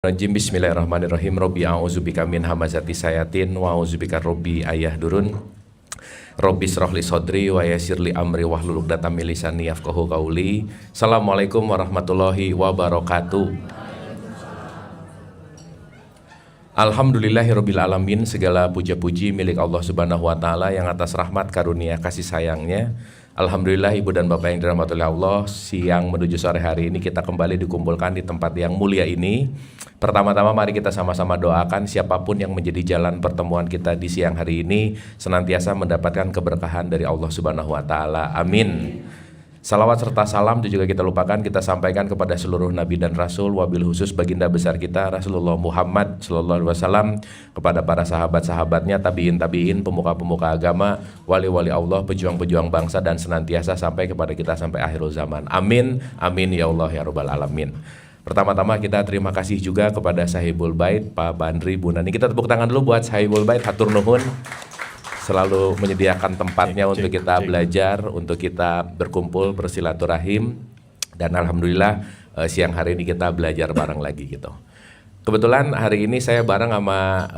Rajim Bismillahirrahmanirrahim. Robbi a'udzubika min hamazati sayatin wa a'udzubika robbi ayahdurun. Robbi srohli sodri wa yassirli amri wahlul 'uqdatam min lisani yafqahu qauli. Assalamualaikum warahmatullahi wabarakatuh. Alhamdulillahirabbil alamin, segala puja-puji milik Allah Subhanahu wa taala yang atas rahmat karunia kasih sayangnya. Alhamdulillah ibu dan bapak yang dirahmati oleh Allah, siang menuju sore hari ini kita kembali dikumpulkan di tempat yang mulia ini. Pertama-tama mari kita sama-sama doakan siapapun yang menjadi jalan pertemuan kita di siang hari ini senantiasa mendapatkan keberkahan dari Allah Subhanahu wa taala. Amin. Salawat serta salam itu juga kita lupakan, kita sampaikan kepada seluruh nabi dan rasul, wabil khusus baginda besar kita Rasulullah Muhammad sallallahu alaihi wasallam, kepada para sahabat-sahabatnya, tabiin, pemuka-pemuka agama, wali-wali Allah, pejuang-pejuang bangsa, dan senantiasa sampai kepada kita sampai akhirul zaman. Amin, amin ya Allah ya rabbal alamin. Pertama-tama kita terima kasih juga kepada Sahibul Bait, Pak Bandri, Bu Nani. Kita tepuk tangan dulu buat Sahibul Bait, hatur nuhun. Selalu menyediakan tempatnya untuk kita belajar, untuk kita berkumpul, bersilaturahim, dan alhamdulillah siang hari ini kita belajar bareng lagi gitu. Kebetulan hari ini saya bareng sama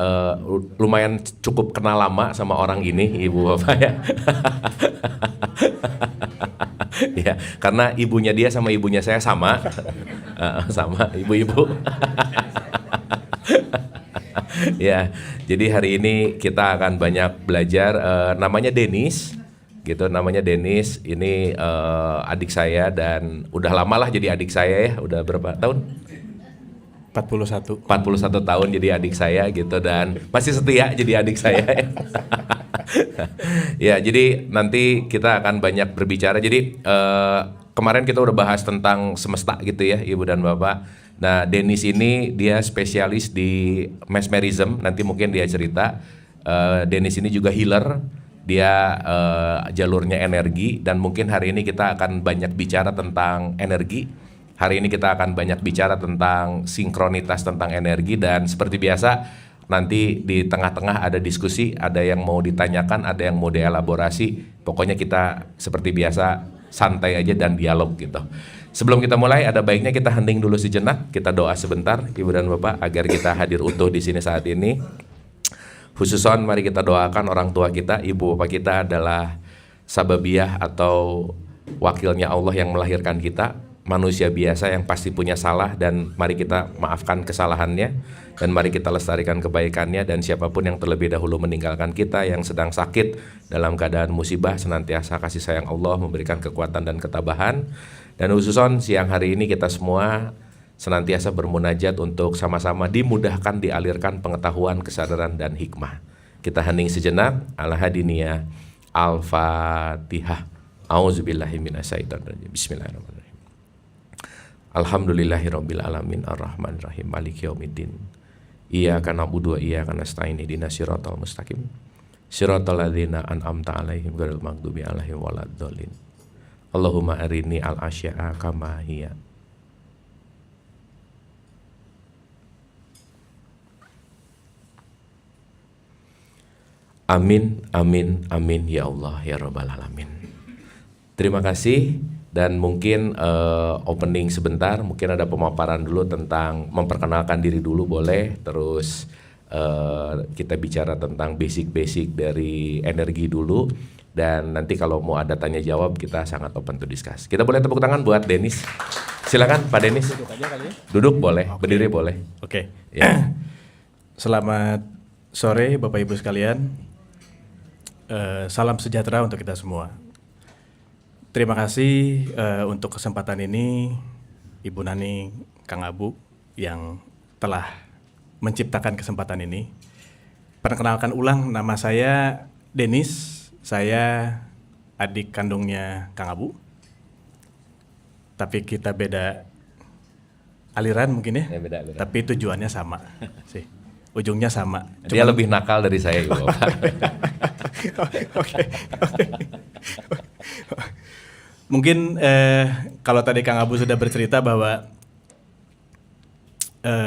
lumayan cukup kenal lama sama orang ini, ibu bapak ya. Ya, karena ibunya dia sama ibunya saya sama, sama ibu-ibu. Ya, jadi hari ini kita akan banyak belajar. Namanya Denis, gitu. Namanya Denis. Ini adik saya dan udah lama lah jadi adik saya ya. Udah berapa tahun? 41 tahun jadi adik saya gitu, dan masih setia jadi adik saya. Ya, jadi nanti kita akan banyak berbicara. Jadi kemarin kita udah bahas tentang semesta gitu ya, ibu dan bapak. Nah, Denis ini dia spesialis di mesmerism, nanti mungkin dia cerita. Denis ini juga healer, dia jalurnya energi, dan mungkin hari ini kita akan banyak bicara tentang energi. Hari ini kita akan banyak bicara tentang sinkronitas, tentang energi, dan seperti biasa nanti di tengah-tengah ada diskusi, ada yang mau ditanyakan, ada yang mau dielaborasi. Pokoknya kita seperti biasa santai aja dan dialog gitu. Sebelum kita mulai, ada baiknya kita hening dulu sejenak, kita doa sebentar, ibu dan bapak, agar kita hadir utuh di sini saat ini. Khususon, mari kita doakan orang tua kita, ibu bapak kita adalah sababiyah atau wakilnya Allah yang melahirkan kita, manusia biasa yang pasti punya salah, dan mari kita maafkan kesalahannya, dan mari kita lestarikan kebaikannya. Dan siapapun yang terlebih dahulu meninggalkan kita, yang sedang sakit dalam keadaan musibah, senantiasa kasih sayang Allah memberikan kekuatan dan ketabahan. Dan khususon siang hari ini kita semua senantiasa bermunajat untuk sama-sama dimudahkan, dialirkan pengetahuan, kesadaran, dan hikmah. Kita hening sejenak. Al-Hadiniyah, Al-Fatihah. A'udzubillahi minasyaitonirrajim. Bismillahirrahmanirrahim. Alhamdulillahirabbil alamin, arrahmanirrahim, maliki yaumiddin. Iyyaka na'budu wa iyyaka nasta'in, ihdinas siratal mustaqim. Siratal ladzina an'amta 'alaihim ghairil maghdubi 'alaihim waladdallin. Allahumma arini al-asya'a kama hiya. Amin, amin, amin ya Allah ya rabbal alamin. Terima kasih, dan mungkin opening sebentar, mungkin ada pemaparan dulu tentang memperkenalkan diri dulu boleh, terus kita bicara tentang basic-basic dari energi dulu, dan nanti kalau mau ada tanya jawab kita sangat open to discuss. Kita boleh tepuk tangan buat Denis. Silakan Pak Denis. Duduk aja kali ya. Duduk boleh, Okay. Berdiri boleh. Oke. Ya. Selamat sore Bapak Ibu sekalian. Salam sejahtera untuk kita semua. Terima kasih untuk kesempatan ini Ibu Nani, Kang Abu yang telah menciptakan kesempatan ini. Perkenalkan ulang, nama saya Denis. Saya adik kandungnya Kang Abu. Tapi kita beda aliran mungkin ya. Ya, beda. Tapi tujuannya sama sih. Ujungnya sama. Dia lebih nakal dari saya, Ibu Bapak. Oke. Mungkin kalau tadi Kang Abu sudah bercerita bahwa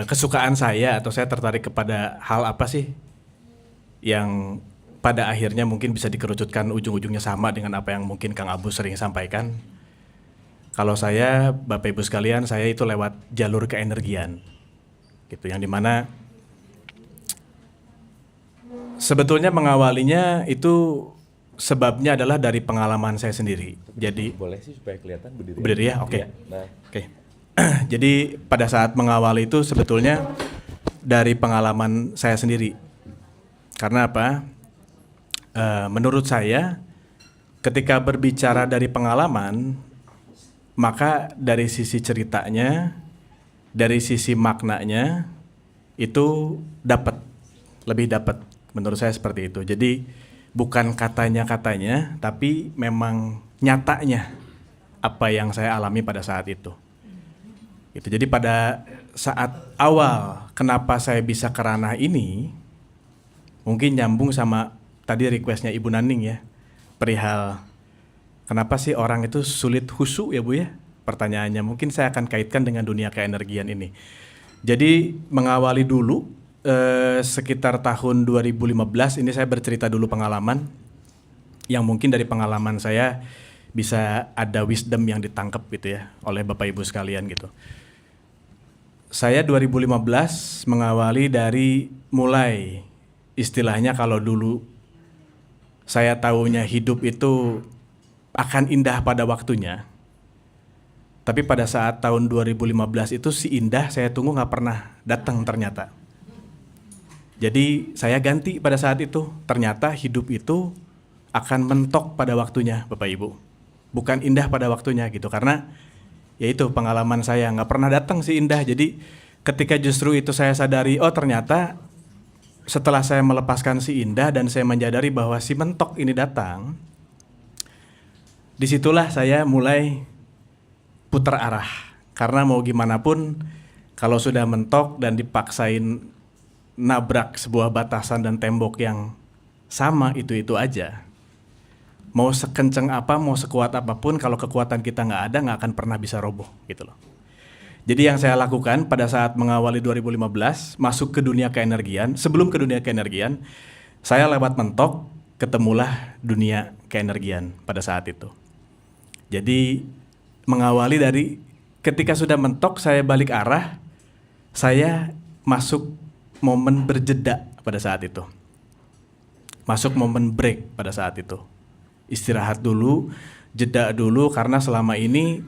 kesukaan saya atau saya tertarik kepada hal apa sih yang pada akhirnya mungkin bisa dikerucutkan ujung-ujungnya sama dengan apa yang mungkin Kang Abu sering sampaikan. Kalau saya, Bapak Ibu sekalian, saya itu lewat jalur keenergian. gitu, yang dimana sebetulnya mengawalinya itu sebabnya adalah dari pengalaman saya sendiri. Jadi boleh sih supaya kelihatan berdiri. berdiri ya, oke. Iya, nah. Oke. Jadi pada saat mengawali itu sebetulnya dari pengalaman saya sendiri. Karena apa? Menurut saya ketika berbicara dari pengalaman, maka dari sisi ceritanya, dari sisi maknanya itu lebih dapat. Menurut saya seperti itu. Jadi bukan katanya, tapi memang nyatanya apa yang saya alami pada saat itu. Itu. Jadi pada saat awal kenapa saya bisa ke ranah ini, mungkin nyambung sama tadi requestnya Ibu Naning ya, perihal kenapa sih orang itu sulit khusyuk ya Bu ya? Pertanyaannya mungkin saya akan kaitkan dengan dunia keenergian ini. Jadi mengawali dulu sekitar tahun 2015 ini saya bercerita dulu pengalaman yang mungkin dari pengalaman saya bisa ada wisdom yang ditangkap gitu ya oleh Bapak Ibu sekalian gitu. Saya 2015 mengawali dari mulai istilahnya kalau dulu saya tahunya hidup itu akan indah pada waktunya. Tapi pada saat tahun 2015 itu si indah saya tunggu nggak pernah datang ternyata. Jadi saya ganti pada saat itu. Ternyata hidup itu akan mentok pada waktunya Bapak Ibu. Bukan indah pada waktunya gitu. Karena ya itu pengalaman saya nggak pernah datang si indah. Jadi ketika justru itu saya sadari, oh ternyata setelah saya melepaskan si indah dan saya menyadari bahwa si mentok ini datang, disitulah saya mulai putar arah. Karena mau gimana pun kalau sudah mentok dan dipaksain nabrak sebuah batasan dan tembok yang sama itu aja. Mau sekenceng apa, mau sekuat apapun, kalau kekuatan kita nggak ada, nggak akan pernah bisa roboh gitu loh. Jadi yang saya lakukan pada saat mengawali 2015, masuk ke dunia keenergian, sebelum ke dunia keenergian, saya lewat mentok, ketemulah dunia keenergian pada saat itu. Jadi mengawali dari ketika sudah mentok, saya balik arah, saya masuk momen berjeda pada saat itu. Masuk momen break pada saat itu. Istirahat dulu, jeda dulu, karena selama ini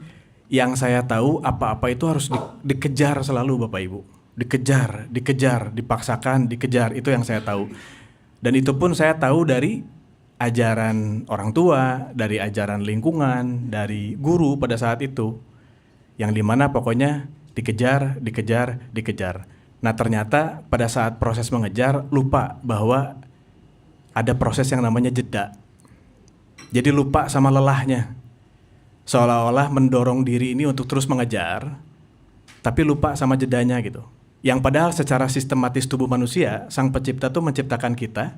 yang saya tahu apa-apa itu harus dikejar selalu Bapak Ibu. Dikejar, dipaksakan, dikejar, itu yang saya tahu. Dan itu pun saya tahu dari ajaran orang tua, dari ajaran lingkungan, dari guru pada saat itu. Yang dimana pokoknya dikejar. Nah ternyata pada saat proses mengejar lupa bahwa ada proses yang namanya jeda. Jadi lupa sama lelahnya. Seolah-olah mendorong diri ini untuk terus mengejar, tapi lupa sama jedanya gitu. Yang padahal secara sistematis tubuh manusia, Sang Pencipta tuh menciptakan kita,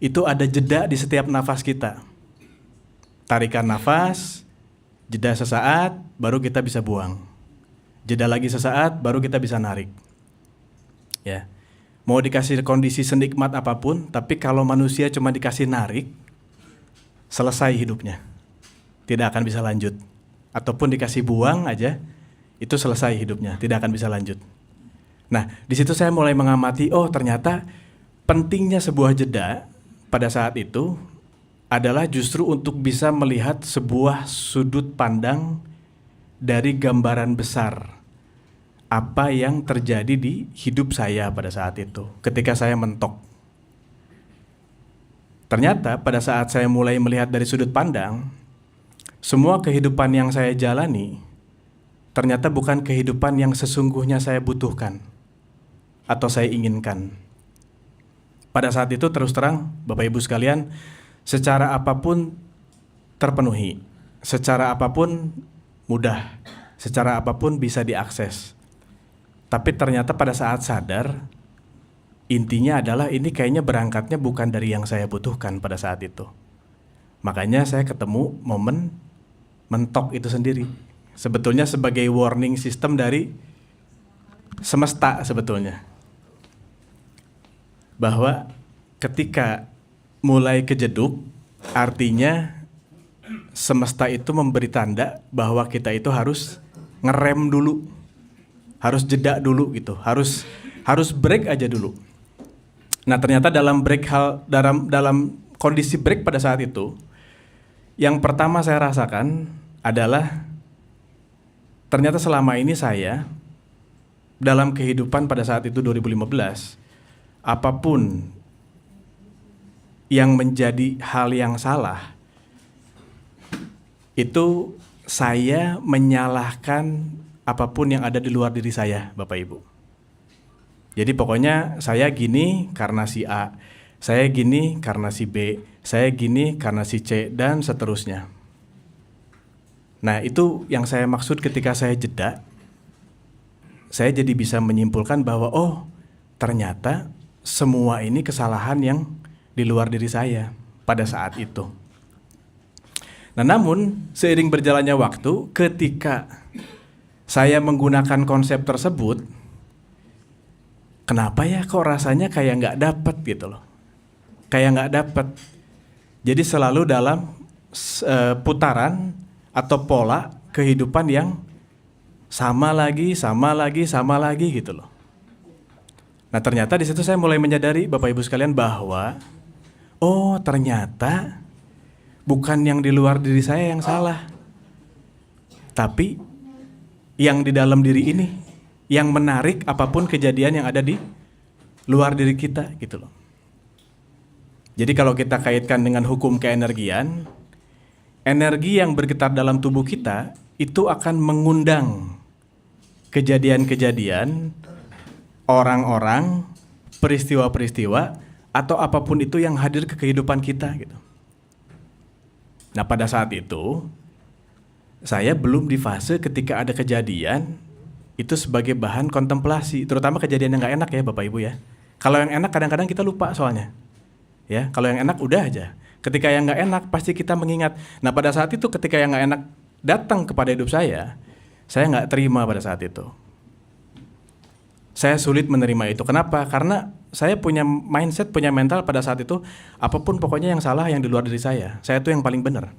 itu ada jeda di setiap nafas kita. Tarikan nafas, jeda sesaat, baru kita bisa buang. Jeda lagi sesaat, baru kita bisa narik. Ya, mau dikasih kondisi senikmat apapun, tapi kalau manusia cuma dikasih narik, selesai hidupnya, tidak akan bisa lanjut. Ataupun dikasih buang aja, itu selesai hidupnya, tidak akan bisa lanjut. Nah, di situ saya mulai mengamati, oh ternyata pentingnya sebuah jeda pada saat itu adalah justru untuk bisa melihat sebuah sudut pandang dari gambaran besar apa yang terjadi di hidup saya pada saat itu, ketika saya mentok. Ternyata pada saat saya mulai melihat dari sudut pandang, semua kehidupan yang saya jalani ternyata bukan kehidupan yang sesungguhnya saya butuhkan atau saya inginkan. Pada saat itu terus terang, Bapak Ibu sekalian, secara apapun terpenuhi, secara apapun mudah, secara apapun bisa diakses. Tapi ternyata pada saat sadar, intinya adalah ini kayaknya berangkatnya bukan dari yang saya butuhkan pada saat itu. Makanya saya ketemu momen mentok itu sendiri. Sebetulnya sebagai warning system dari semesta sebetulnya. Bahwa ketika mulai kejeduk, artinya semesta itu memberi tanda bahwa kita itu harus ngerem dulu. Harus jeda dulu gitu, harus harus break aja dulu. Nah ternyata dalam kondisi break pada saat itu, yang pertama saya rasakan adalah ternyata selama ini saya dalam kehidupan pada saat itu 2015, apapun yang menjadi hal yang salah, itu saya menyalahkan apapun yang ada di luar diri saya, Bapak Ibu. Jadi pokoknya saya gini karena si A, saya gini karena si B, saya gini karena si C, dan seterusnya. Nah itu yang saya maksud ketika saya jeda, saya jadi bisa menyimpulkan bahwa oh ternyata semua ini kesalahan yang di luar diri saya pada saat itu. Nah namun seiring berjalannya waktu, ketika saya menggunakan konsep tersebut, kenapa ya kok rasanya kayak nggak dapet gitu loh. Kayak nggak dapet. Jadi selalu dalam putaran atau pola kehidupan yang sama lagi gitu loh. Nah ternyata di situ saya mulai menyadari Bapak Ibu sekalian bahwa oh ternyata bukan yang di luar diri saya yang salah, tapi yang di dalam diri ini yang menarik apapun kejadian yang ada di luar diri kita gitu loh. Jadi kalau kita kaitkan dengan hukum keenergian, energi yang bergetar dalam tubuh kita itu akan mengundang kejadian-kejadian, orang-orang, peristiwa-peristiwa, atau apapun itu yang hadir ke kehidupan kita gitu. Nah pada saat itu, saya belum di fase ketika ada kejadian itu sebagai bahan kontemplasi, terutama kejadian yang gak enak ya Bapak Ibu ya. Kalau yang enak kadang-kadang kita lupa soalnya. Ya, kalau yang enak udah aja. Ketika yang gak enak pasti kita mengingat. Nah pada saat itu ketika yang gak enak datang kepada hidup saya gak terima pada saat itu. Saya sulit menerima itu. Kenapa? Karena saya punya mindset, punya mental pada saat itu, apapun pokoknya yang salah yang di luar diri saya itu yang paling benar.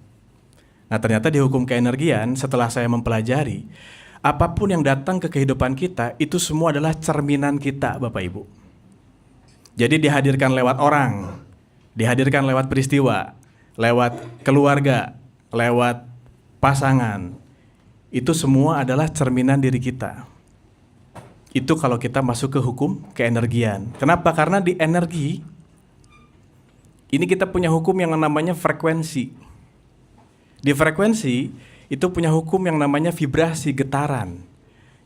Nah ternyata di hukum keenergian setelah saya mempelajari, apapun yang datang ke kehidupan kita itu semua adalah cerminan kita Bapak Ibu. Jadi dihadirkan lewat orang, dihadirkan lewat peristiwa, lewat keluarga, lewat pasangan. Itu semua adalah cerminan diri kita. Itu kalau kita masuk ke hukum keenergian. Kenapa? Karena di energi ini kita punya hukum yang namanya frekuensi. Di frekuensi itu punya hukum yang namanya vibrasi, getaran.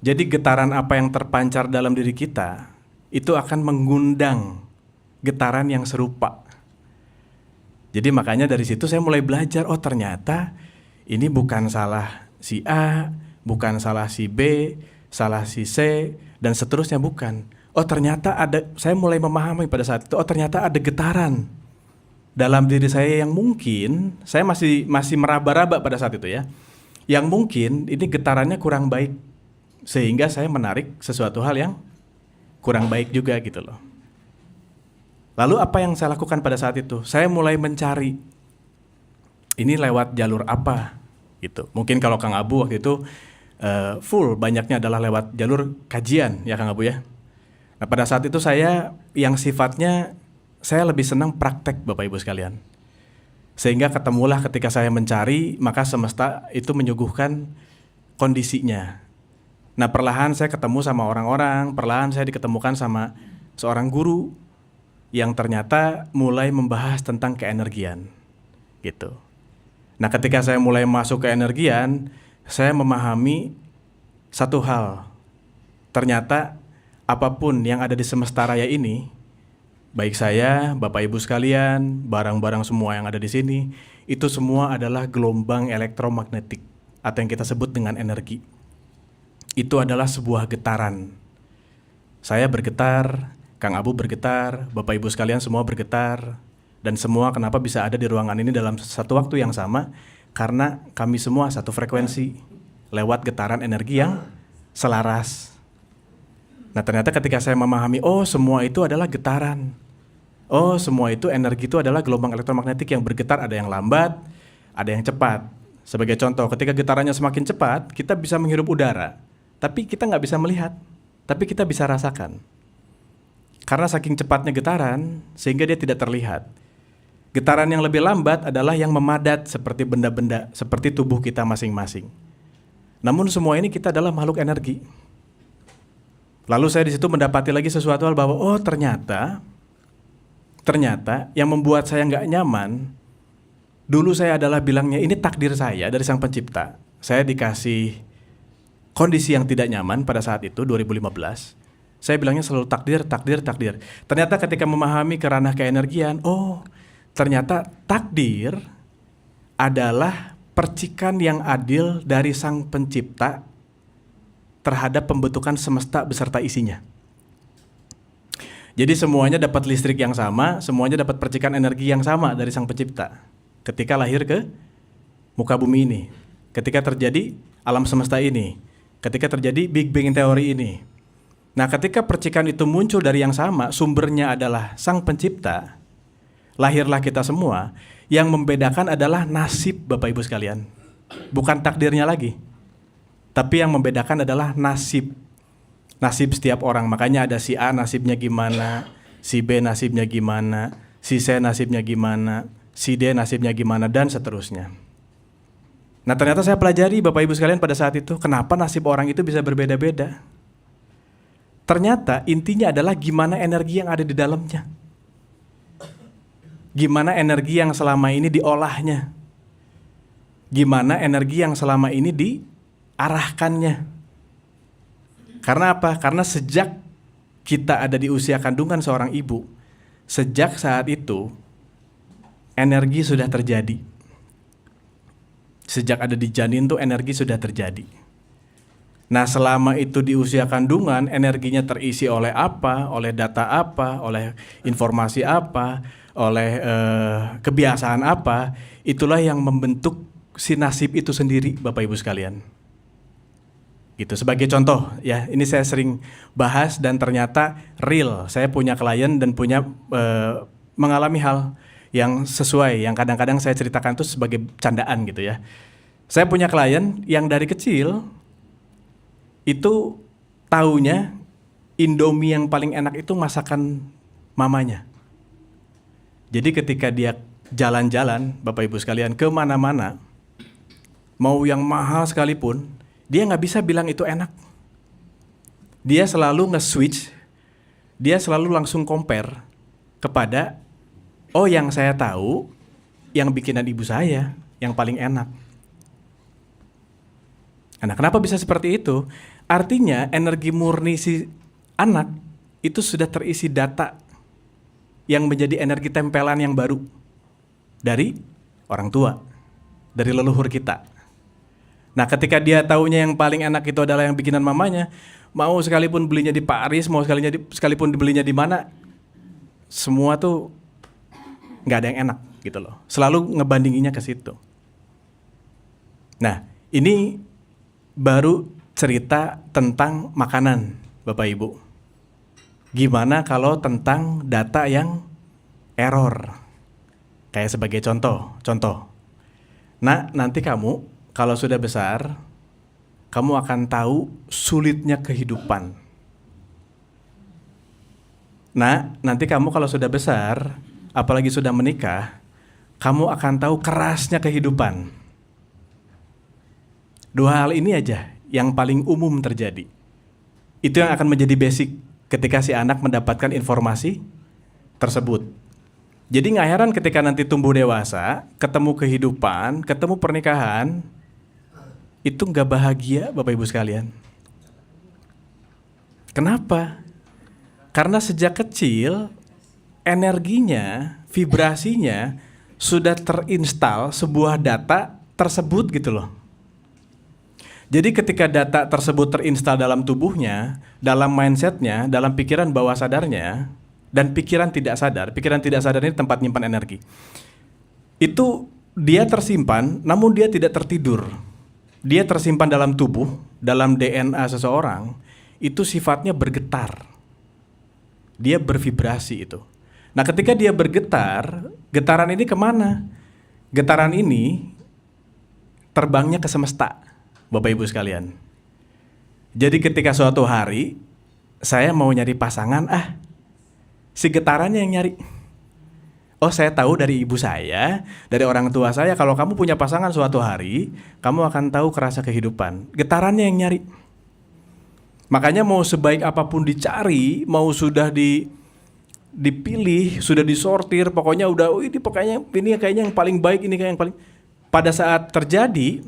Jadi getaran apa yang terpancar dalam diri kita itu akan mengundang getaran yang serupa. Jadi makanya dari situ saya mulai belajar, oh ternyata ini bukan salah si A, bukan salah si B, salah si C, dan seterusnya bukan. Oh ternyata saya mulai memahami pada saat itu, oh ternyata ada getaran dalam diri saya yang mungkin, saya masih meraba-raba pada saat itu ya, yang mungkin ini getarannya kurang baik, sehingga saya menarik sesuatu hal yang kurang baik juga gitu loh. Lalu apa yang saya lakukan pada saat itu? Saya mulai mencari, ini lewat jalur apa gitu. Mungkin kalau Kang Abu waktu itu full banyaknya adalah lewat jalur kajian ya Kang Abu ya. Nah pada saat itu saya yang sifatnya saya lebih senang praktek Bapak Ibu sekalian. Sehingga ketemulah ketika saya mencari, maka semesta itu menyuguhkan kondisinya. Nah perlahan saya ketemu sama orang-orang, perlahan saya diketemukan sama seorang guru yang ternyata mulai membahas tentang keenergian gitu. Nah ketika saya mulai masuk ke energian, saya memahami satu hal. Ternyata apapun yang ada di semesta raya ini, baik saya, Bapak Ibu sekalian, barang-barang semua yang ada di sini, itu semua adalah gelombang elektromagnetik atau yang kita sebut dengan energi. Itu adalah sebuah getaran. Saya bergetar, Kang Abu bergetar, Bapak Ibu sekalian semua bergetar, dan semua kenapa bisa ada di ruangan ini dalam satu waktu yang sama? Karena kami semua satu frekuensi lewat getaran energi yang selaras. Nah ternyata ketika saya memahami, oh semua itu adalah getaran. Oh semua itu energi itu adalah gelombang elektromagnetik yang bergetar, ada yang lambat, ada yang cepat. Sebagai contoh, ketika getarannya semakin cepat, kita bisa menghirup udara. Tapi kita nggak bisa melihat, tapi kita bisa rasakan. Karena saking cepatnya getaran, sehingga dia tidak terlihat. Getaran yang lebih lambat adalah yang memadat seperti benda-benda, seperti tubuh kita masing-masing. Namun semua ini kita adalah makhluk energi. Lalu saya di situ mendapati lagi sesuatu hal bahwa ternyata yang membuat saya nggak nyaman, dulu saya adalah bilangnya ini takdir saya dari Sang Pencipta. Saya dikasih kondisi yang tidak nyaman pada saat itu 2015. Saya bilangnya selalu takdir. Ternyata ketika memahami ke ranah keenergian, ternyata takdir adalah percikan yang adil dari Sang Pencipta terhadap pembentukan semesta beserta isinya. Jadi semuanya dapat listrik yang sama, semuanya dapat percikan energi yang sama dari Sang Pencipta ketika lahir ke muka bumi ini, ketika terjadi alam semesta ini, ketika terjadi Big Bang teori ini. Nah, ketika percikan itu muncul dari yang sama, sumbernya adalah Sang Pencipta, lahirlah kita semua. Yang membedakan adalah nasib, Bapak Ibu sekalian, bukan takdirnya lagi. Tapi yang membedakan adalah nasib. Nasib setiap orang. Makanya ada si A nasibnya gimana, si B nasibnya gimana, si C nasibnya gimana, si D nasibnya gimana, dan seterusnya. Nah, ternyata saya pelajari, Bapak Ibu sekalian, pada saat itu, kenapa nasib orang itu bisa berbeda-beda. Ternyata intinya adalah gimana energi yang ada di dalamnya. Gimana energi yang selama ini diolahnya. Gimana energi yang selama ini diarahkannya. Karena apa? Karena sejak kita ada di usia kandungan seorang ibu, sejak saat itu energi sudah terjadi. Sejak ada di janin tuh energi sudah terjadi. Nah, selama itu di usia kandungan, energinya terisi oleh apa, oleh data apa, oleh informasi apa, oleh kebiasaan apa, itulah yang membentuk si nasib itu sendiri, Bapak Ibu sekalian. Gitu, sebagai contoh ya, ini saya sering bahas dan ternyata real. Saya punya klien dan punya mengalami hal yang sesuai, yang kadang-kadang saya ceritakan itu sebagai candaan gitu ya. Saya punya klien yang dari kecil itu taunya Indomie yang paling enak itu masakan mamanya. Jadi ketika dia jalan-jalan, Bapak Ibu sekalian, kemana-mana, mau yang mahal sekalipun, dia nggak bisa bilang itu enak. Dia selalu nge-switch, dia selalu langsung compare kepada, yang saya tahu, yang bikinan ibu saya, yang paling enak. Nah, kenapa bisa seperti itu? Artinya energi murni si anak itu sudah terisi data yang menjadi energi tempelan yang baru dari orang tua, dari leluhur kita. Nah, ketika dia taunya yang paling enak itu adalah yang bikinan mamanya, mau sekalipun belinya di Paris, mau sekalipun dibelinya di mana, semua tuh nggak ada yang enak gitu loh. Selalu ngebandinginnya ke situ. Nah, ini baru cerita tentang makanan, Bapak Ibu. Gimana kalau tentang data yang error? Kayak sebagai contoh. Nah, nanti kamu kalau sudah besar, kamu akan tahu sulitnya kehidupan. Nah, nanti kamu kalau sudah besar, apalagi sudah menikah, kamu akan tahu kerasnya kehidupan. Dua hal ini aja yang paling umum terjadi. Itu yang akan menjadi basic ketika si anak mendapatkan informasi tersebut. Jadi nggak heran ketika nanti tumbuh dewasa, ketemu kehidupan, ketemu pernikahan, itu nggak bahagia, Bapak Ibu sekalian. Kenapa? Karena sejak kecil energinya, vibrasinya sudah terinstal sebuah data tersebut gitu loh. Jadi ketika data tersebut terinstal dalam tubuhnya, dalam mindsetnya, dalam pikiran bawah sadarnya, dan pikiran tidak sadar ini tempat nyimpan energi. Itu dia tersimpan, namun dia tidak tertidur. Dia tersimpan dalam tubuh, dalam DNA seseorang, itu sifatnya bergetar. Dia bervibrasi itu. Nah, ketika dia bergetar, getaran ini kemana? Getaran ini terbangnya ke semesta, Bapak Ibu sekalian. Jadi ketika suatu hari saya mau nyari pasangan, si getarannya yang nyari. Oh, saya tahu dari ibu saya, dari orang tua saya, kalau kamu punya pasangan suatu hari, kamu akan tahu kerasa kehidupan. Getarannya yang nyari. Makanya mau sebaik apapun dicari, mau sudah dipilih, sudah disortir, pokoknya udah, oh ini pokoknya ini kayaknya yang paling baik, ini kayak yang paling. Pada saat terjadi,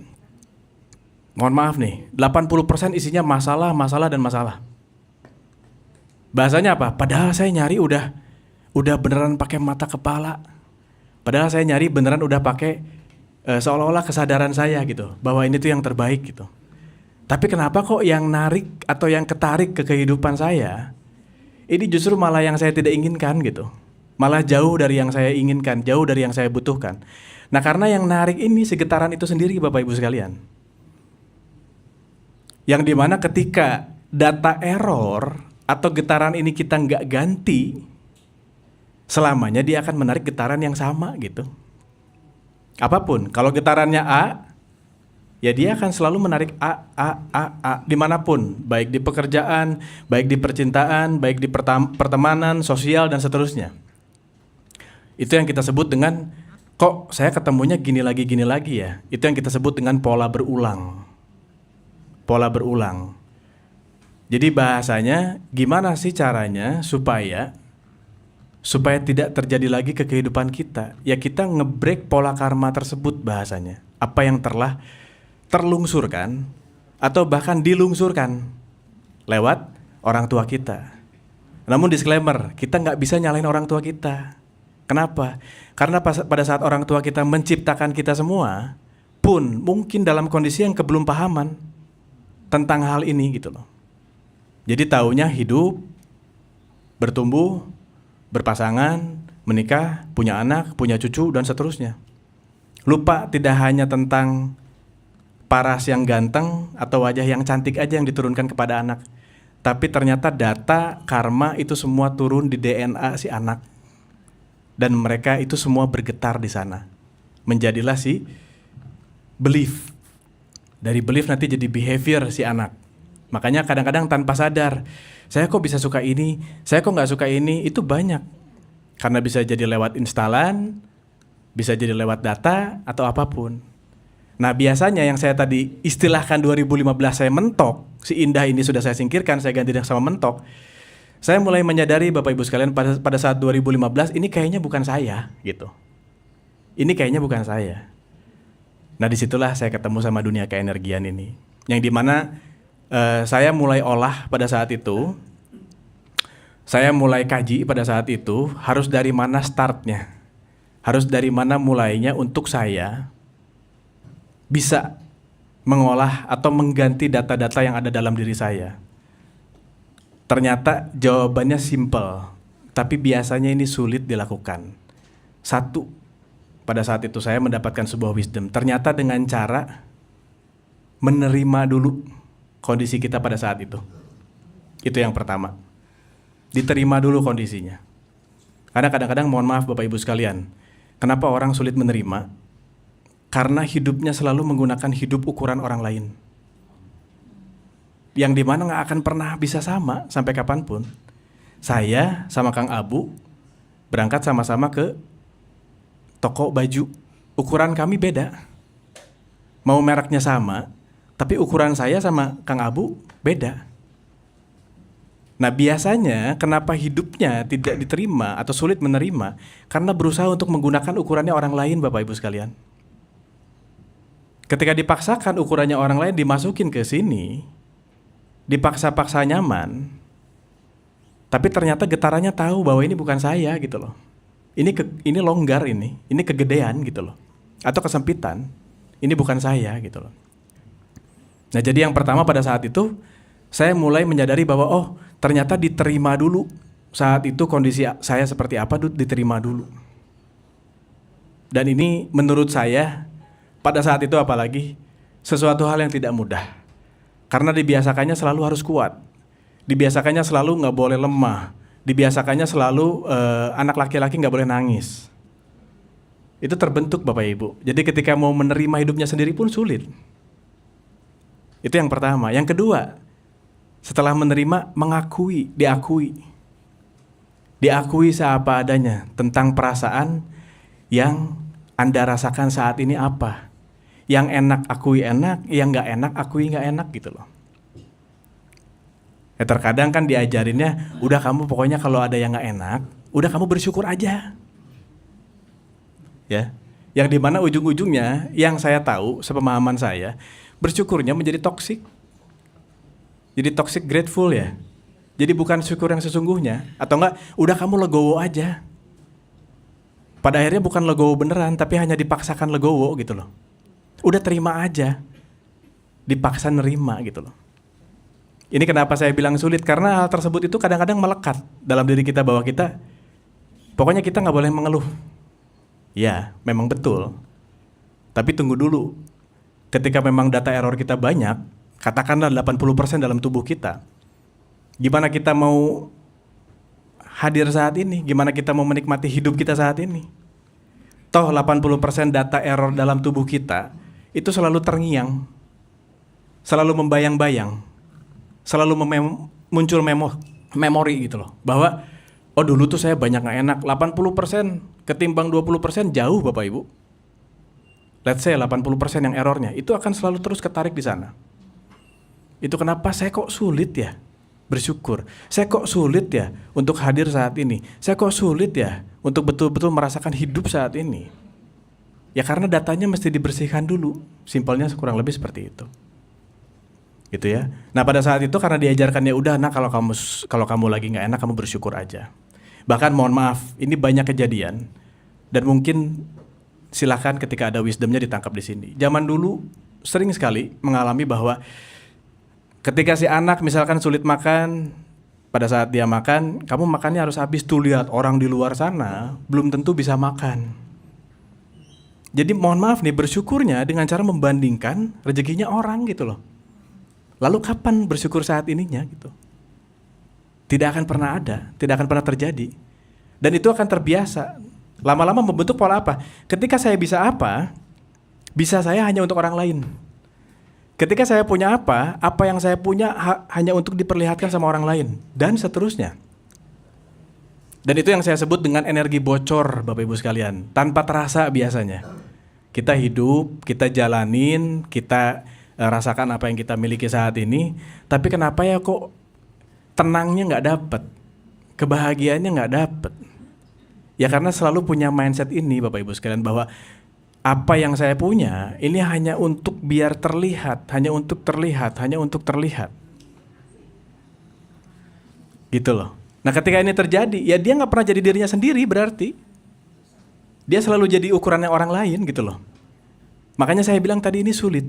mohon maaf nih, 80% isinya masalah, masalah dan masalah. Bahasanya apa? Padahal saya nyari udah beneran pakai mata kepala. Padahal saya nyari beneran udah pakai seolah-olah kesadaran saya gitu, bahwa ini tuh yang terbaik gitu. Tapi kenapa kok yang narik atau yang ketarik ke kehidupan saya, ini justru malah yang saya tidak inginkan gitu. Malah jauh dari yang saya inginkan, jauh dari yang saya butuhkan. Nah, karena yang narik ini segetaran itu sendiri Bapak Ibu sekalian. Yang dimana ketika data error atau getaran ini kita nggak ganti, selamanya dia akan menarik getaran yang sama gitu. Apapun, kalau getarannya A, ya dia akan selalu menarik A dimanapun, baik di pekerjaan, baik di percintaan, baik di pertemanan, sosial dan seterusnya. Itu yang kita sebut dengan kok saya ketemunya gini lagi ya. Itu yang kita sebut dengan pola berulang. Pola berulang. Jadi bahasanya gimana sih caranya supaya tidak terjadi lagi ke kehidupan kita? Ya kita nge-break pola karma tersebut bahasanya. Apa yang telah terlungsurkan atau bahkan dilungsurkan lewat orang tua kita. Namun disclaimer, kita nggak bisa nyalain orang tua kita. Kenapa? Karena pada saat orang tua kita menciptakan kita semua, pun mungkin dalam kondisi yang kebelum pahaman tentang hal ini gitu loh. Jadi taunya hidup, bertumbuh, berpasangan, menikah, punya anak, punya cucu dan seterusnya. Lupa tidak hanya tentang paras yang ganteng atau wajah yang cantik aja yang diturunkan kepada anak. Tapi ternyata data karma itu semua turun di DNA si anak. Dan mereka itu semua bergetar di sana. Menjadilah si belief. Dari belief nanti jadi behavior si anak. Makanya kadang-kadang tanpa sadar, saya kok bisa suka ini, saya kok nggak suka ini, itu banyak. Karena bisa jadi lewat instalan, bisa jadi lewat data atau apapun. Nah biasanya yang saya tadi istilahkan 2015 saya mentok, si indah ini sudah saya singkirkan, saya ganti sama mentok. Saya mulai menyadari Bapak Ibu sekalian pada saat 2015 ini kayaknya bukan saya gitu. Ini kayaknya bukan saya. Nah disitulah saya ketemu sama dunia keenergian ini. Yang dimana saya mulai olah pada saat itu. Saya mulai kaji pada saat itu harus dari mana startnya. Harus dari mana mulainya untuk saya bisa mengolah atau mengganti data-data yang ada dalam diri saya. Ternyata jawabannya simple, tapi biasanya ini sulit dilakukan. Satu, pada saat itu saya mendapatkan sebuah wisdom. Ternyata dengan cara menerima dulu kondisi kita pada saat itu. Itu yang pertama. Diterima dulu kondisinya. Karena kadang-kadang mohon maaf Bapak Ibu sekalian, kenapa orang sulit menerima? Karena hidupnya selalu menggunakan hidup ukuran orang lain. Yang dimana gak akan pernah bisa sama sampai kapanpun. Saya sama Kang Abu berangkat sama-sama ke toko baju. Ukuran kami beda. Mau mereknya sama, tapi ukuran saya sama Kang Abu beda. Nah biasanya kenapa hidupnya tidak diterima atau sulit menerima? Karena berusaha untuk menggunakan ukurannya orang lain Bapak Ibu sekalian. Ketika dipaksakan ukurannya orang lain dimasukin ke sini, dipaksa-paksa nyaman, tapi ternyata getarannya tahu bahwa ini bukan saya gitu loh. Ini longgar ini kegedean gitu loh. Atau kesempitan, ini bukan saya gitu loh. Nah jadi yang pertama pada saat itu, saya mulai menyadari bahwa oh ternyata diterima dulu. Saat itu kondisi saya seperti apa diterima dulu. Dan ini menurut saya pada saat itu apalagi sesuatu hal yang tidak mudah. Karena dibiasakannya selalu harus kuat. Dibiasakannya selalu nggak boleh lemah. Dibiasakannya selalu anak laki-laki nggak boleh nangis. Itu terbentuk Bapak Ibu. Jadi ketika mau menerima hidupnya sendiri pun sulit. Itu yang pertama. Yang kedua, setelah menerima, mengakui, diakui. Diakui seapa adanya tentang perasaan yang Anda rasakan saat ini apa. Yang enak akui enak, yang nggak enak akui nggak enak gitu loh. Ya terkadang kan diajarinnya, udah kamu pokoknya kalau ada yang nggak enak, udah kamu bersyukur aja. Ya, yang dimana ujung-ujungnya, yang saya tahu, sepemahaman saya, bersyukurnya menjadi toksik. Jadi toxic grateful ya. Jadi bukan syukur yang sesungguhnya. Atau enggak, udah kamu legowo aja. Pada akhirnya bukan legowo beneran, tapi hanya dipaksakan legowo gitu loh. Udah terima aja. Dipaksa nerima gitu loh. Ini kenapa saya bilang sulit, karena hal tersebut itu kadang-kadang melekat dalam diri kita bahwa kita, pokoknya kita nggak boleh mengeluh. Ya, memang betul. Tapi tunggu dulu. Ketika memang data error kita banyak, katakanlah 80% dalam tubuh kita, gimana kita mau hadir saat ini? Gimana kita mau menikmati hidup kita saat ini? Toh 80% data error dalam tubuh kita itu selalu terngiang, selalu membayang-bayang, selalu muncul memori gitu loh. Bahwa oh dulu tuh saya banyak gak enak, 80% ketimbang 20% jauh Bapak Ibu. Let's say 80% yang errornya, itu akan selalu terus ketarik di sana. Itu kenapa saya kok sulit ya bersyukur. Saya kok sulit ya untuk hadir saat ini. Saya kok sulit ya untuk betul-betul merasakan hidup saat ini. Ya karena datanya mesti dibersihkan dulu. Simpelnya kurang lebih seperti itu. Gitu ya. Nah pada saat itu karena diajarkannya udah, nah kalau kamu lagi nggak enak kamu bersyukur aja. Bahkan mohon maaf, ini banyak kejadian dan mungkin silakan ketika ada wisdomnya ditangkap di sini. Zaman dulu sering sekali mengalami bahwa ketika si anak misalkan sulit makan, pada saat dia makan, kamu makannya harus habis. Tuh lihat orang di luar sana belum tentu bisa makan. Jadi mohon maaf nih, bersyukurnya dengan cara membandingkan rezekinya orang gitu loh. Lalu kapan bersyukur saat ininya gitu? Tidak akan pernah ada, tidak akan pernah terjadi. Dan itu akan terbiasa. Lama-lama membentuk pola apa? Ketika saya bisa apa, bisa saya hanya untuk orang lain. Ketika saya punya apa yang saya punya hanya untuk diperlihatkan sama orang lain. Dan seterusnya. Dan itu yang saya sebut dengan energi bocor Bapak Ibu sekalian. Tanpa terasa biasanya. Kita hidup, kita jalanin, kita rasakan apa yang kita miliki saat ini. Tapi kenapa ya kok tenangnya gak dapet, kebahagiaannya gak dapet? Ya karena selalu punya mindset ini Bapak Ibu sekalian, bahwa apa yang saya punya ini hanya untuk biar terlihat, hanya untuk terlihat, hanya untuk terlihat. Gitu loh. Nah ketika ini terjadi, ya dia gak pernah jadi dirinya sendiri berarti. Dia selalu jadi ukurannya orang lain gitu loh. Makanya saya bilang tadi ini sulit.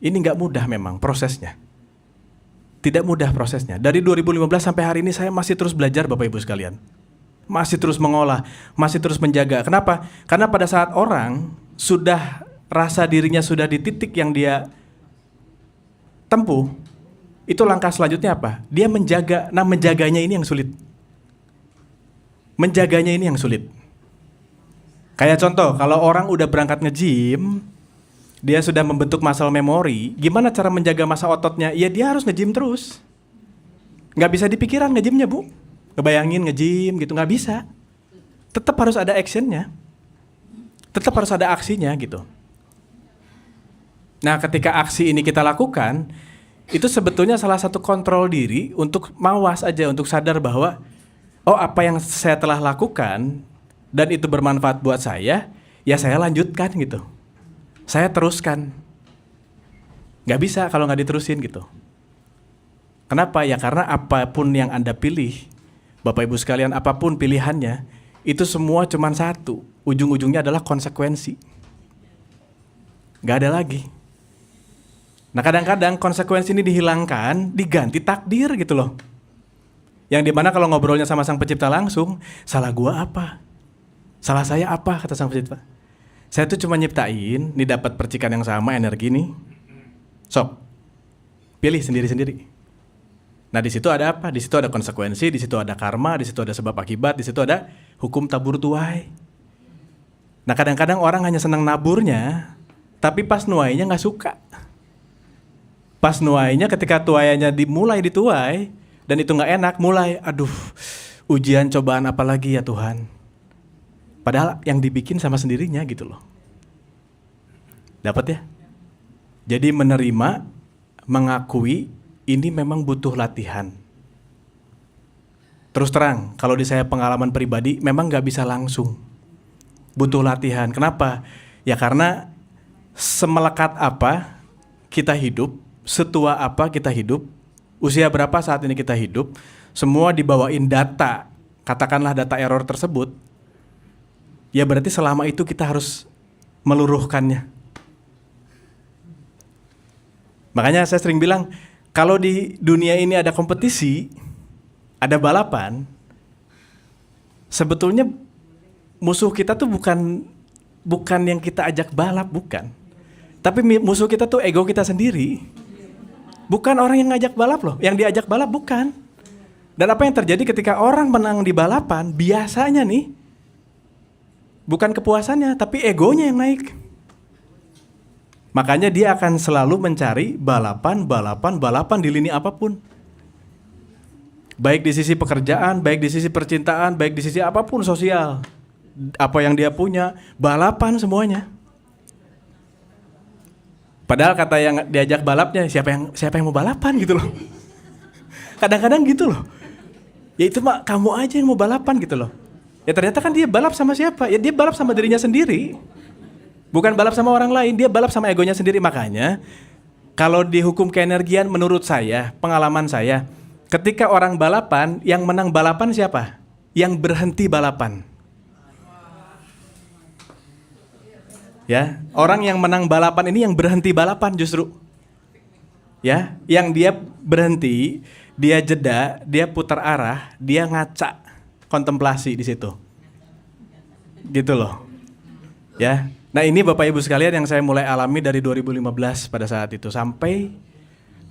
Ini gak mudah memang prosesnya. Tidak mudah prosesnya. Dari 2015 sampai hari ini saya masih terus belajar Bapak Ibu sekalian. Masih terus mengolah, masih terus menjaga. Kenapa? Karena pada saat orang sudah rasa dirinya sudah di titik yang dia tempuh, itu langkah selanjutnya apa? Dia menjaga. Nah menjaganya ini yang sulit. Menjaganya ini yang sulit. Kayak contoh, kalau orang udah berangkat nge-gym, dia sudah membentuk muscle memory, gimana cara menjaga masa ototnya? Ya dia harus nge-gym terus. Nggak bisa dipikiran nge-gymnya Bu. Ngebayangin nge-gym gitu, nggak bisa. Tetap harus ada actionnya. Tetap harus ada aksinya gitu. Nah ketika aksi ini kita lakukan, itu sebetulnya salah satu kontrol diri untuk mawas aja, untuk sadar bahwa oh apa yang saya telah lakukan dan itu bermanfaat buat saya, ya saya lanjutkan gitu. Saya teruskan. Gak bisa kalau gak diterusin gitu. Kenapa? Ya karena apapun yang Anda pilih, Bapak Ibu sekalian, apapun pilihannya, itu semua cuma satu. Ujung-ujungnya adalah konsekuensi. Gak ada lagi. Nah kadang-kadang konsekuensi ini dihilangkan, diganti takdir gitu loh. Yang dimana kalau ngobrolnya sama Sang Pencipta langsung, salah gua apa? Salah saya apa? Kata Sang Pencipta. Saya tuh cuma nyiptain, nih dapat percikan yang sama energi nih. Sok, pilih sendiri-sendiri. Nah di situ ada apa? Di situ ada konsekuensi, di situ ada karma, di situ ada sebab akibat, di situ ada hukum tabur tuai. Nah kadang-kadang orang hanya senang naburnya, tapi pas nuainya nggak suka. Pas nuainya ketika tuainya dimulai dituai dan itu nggak enak, mulai, aduh, Ujian cobaan apa lagi ya Tuhan? Padahal yang dibikin sama sendirinya gitu loh. Dapat ya? Jadi menerima, mengakui ini memang butuh latihan. Terus terang, kalau di saya pengalaman pribadi memang gak bisa langsung. Butuh latihan. Kenapa? Ya karena semelekat apa kita hidup, setua apa kita hidup, usia berapa saat ini kita hidup, semua dibawain data, katakanlah data error tersebut, ya berarti selama itu kita harus meluruhkannya. Makanya saya sering bilang, kalau di dunia ini ada kompetisi, ada balapan, sebetulnya musuh kita tuh bukan yang kita ajak balap, bukan. Tapi musuh kita tuh ego kita sendiri. Bukan orang yang ngajak balap loh, yang diajak balap bukan. Dan apa yang terjadi ketika orang menang di balapan, biasanya nih, bukan kepuasannya, tapi egonya yang naik. Makanya dia akan selalu mencari balapan di lini apapun. Baik di sisi pekerjaan, baik di sisi percintaan, baik di sisi apapun sosial. Apa yang dia punya, balapan semuanya. Padahal kata yang diajak balapnya, siapa yang mau balapan gitu loh. Kadang-kadang gitu loh. Ya itu mah kamu aja yang mau balapan gitu loh. Ya ternyata kan dia balap sama siapa? Ya dia balap sama dirinya sendiri. Bukan balap sama orang lain, dia balap sama egonya sendiri. Makanya kalau di hukum keenergian menurut saya, pengalaman saya, ketika orang balapan, yang menang balapan siapa? Yang berhenti balapan. Ya, orang yang menang balapan ini yang berhenti balapan justru. Ya, yang dia berhenti, dia jeda, dia putar arah, dia ngaca, kontemplasi di situ. Gitu loh. Ya. Nah, ini Bapak Ibu sekalian yang saya mulai alami dari 2015 pada saat itu sampai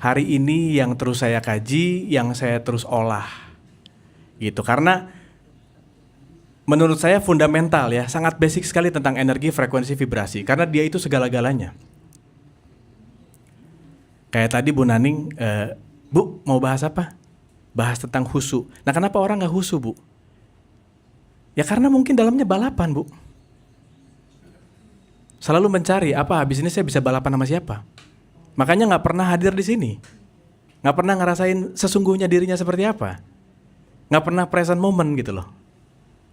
hari ini yang terus saya kaji, yang saya terus olah. Gitu. Karena menurut saya fundamental ya, sangat basic sekali tentang energi, frekuensi, vibrasi. Karena dia itu segala-galanya. Kayak tadi Bu Naning, Bu mau bahas apa? Bahas tentang husu. Nah kenapa orang gak husu Bu? Ya karena mungkin dalamnya balapan Bu. Selalu mencari apa habis ini saya bisa balapan sama siapa. Makanya gak pernah hadir di sini. Gak pernah ngerasain sesungguhnya dirinya seperti apa. Gak pernah present moment gitu loh.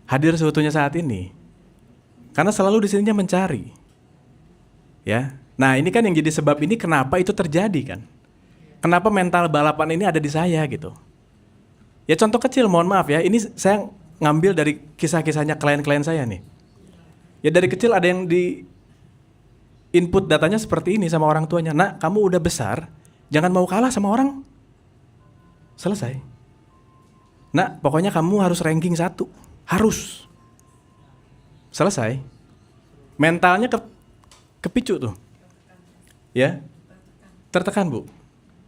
Hadir seutuhnya saat ini. Karena selalu di sininya mencari. Ya. Nah, ini kan yang jadi sebab ini kenapa itu terjadi kan. Kenapa mental balapan ini ada di saya gitu. Ya contoh kecil, mohon maaf ya. Ini saya ngambil dari kisah-kisahnya klien-klien saya nih. Ya dari kecil ada yang di input datanya seperti ini sama orang tuanya. Nak, kamu udah besar, jangan mau kalah sama orang. Selesai. Nak, pokoknya kamu harus ranking 1. Harus. Selesai. Mentalnya kepicu tuh. Ya. Tertekan Bu.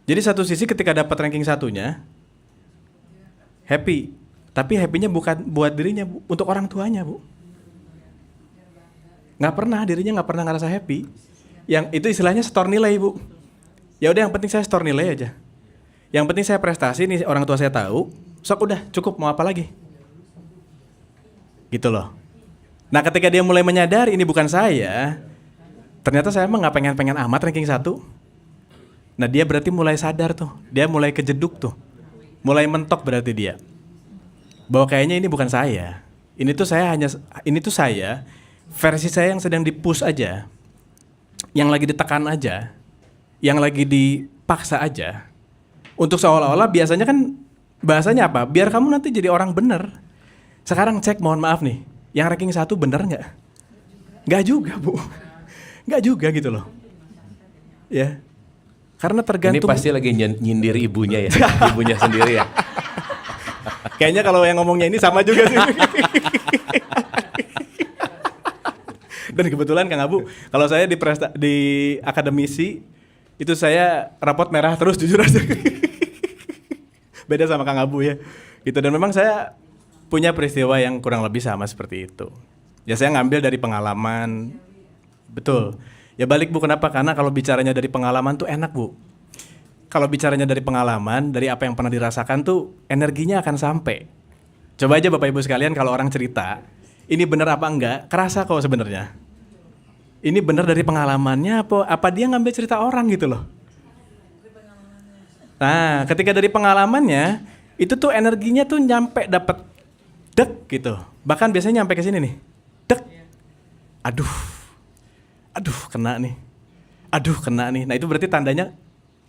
Jadi satu sisi ketika dapat ranking 1-nya happy. Tapi happy-nya bukan buat dirinya Bu, untuk orang tuanya Bu. Dirinya nggak pernah ngerasa happy. Yang itu istilahnya store nilai Bu. Ya udah yang penting saya store nilai aja. Yang penting saya prestasi nih orang tua saya tahu. Sok udah cukup mau apa lagi. Gitu loh. Nah ketika dia mulai menyadari ini bukan saya, ternyata saya emang gak pengen amat ranking 1. Nah dia berarti mulai sadar tuh, dia mulai kejeduk tuh. Mulai mentok berarti dia. Bahwa kayaknya ini bukan saya. Ini tuh saya, versi saya yang sedang di-push aja. Yang lagi ditekan aja. Yang lagi dipaksa aja. Untuk seolah-olah biasanya kan bahasanya apa? Biar kamu nanti jadi orang bener. Sekarang cek, mohon maaf nih, yang ranking 1 bener nggak? Nggak juga Bu, nggak juga gitu loh. Ya, karena tergantung. Ini pasti lagi nyindir ibunya ya, ibunya sendiri ya. Kayaknya kalau yang ngomongnya ini sama juga sih. Dan kebetulan Kang Abu, kalau saya di akademisi itu saya rapot merah terus jujur aja. Beda sama Kang Abu ya. Gitu, dan memang saya punya peristiwa yang kurang lebih sama seperti itu. Ya saya ngambil dari pengalaman. Betul. Ya balik Bu, kenapa? Karena kalau bicaranya dari pengalaman tuh enak Bu. Kalau bicaranya dari pengalaman, dari apa yang pernah dirasakan tuh energinya akan sampai. Coba aja Bapak Ibu sekalian kalau orang cerita, ini benar apa enggak, kerasa kok sebenarnya. Ini benar dari pengalamannya apa dia ngambil cerita orang gitu loh. Nah, ketika dari pengalamannya, itu tuh energinya tuh nyampe dapet dek gitu. Bahkan biasanya nyampe ke sini nih. Dek. Aduh, kena nih. Nah, itu berarti tandanya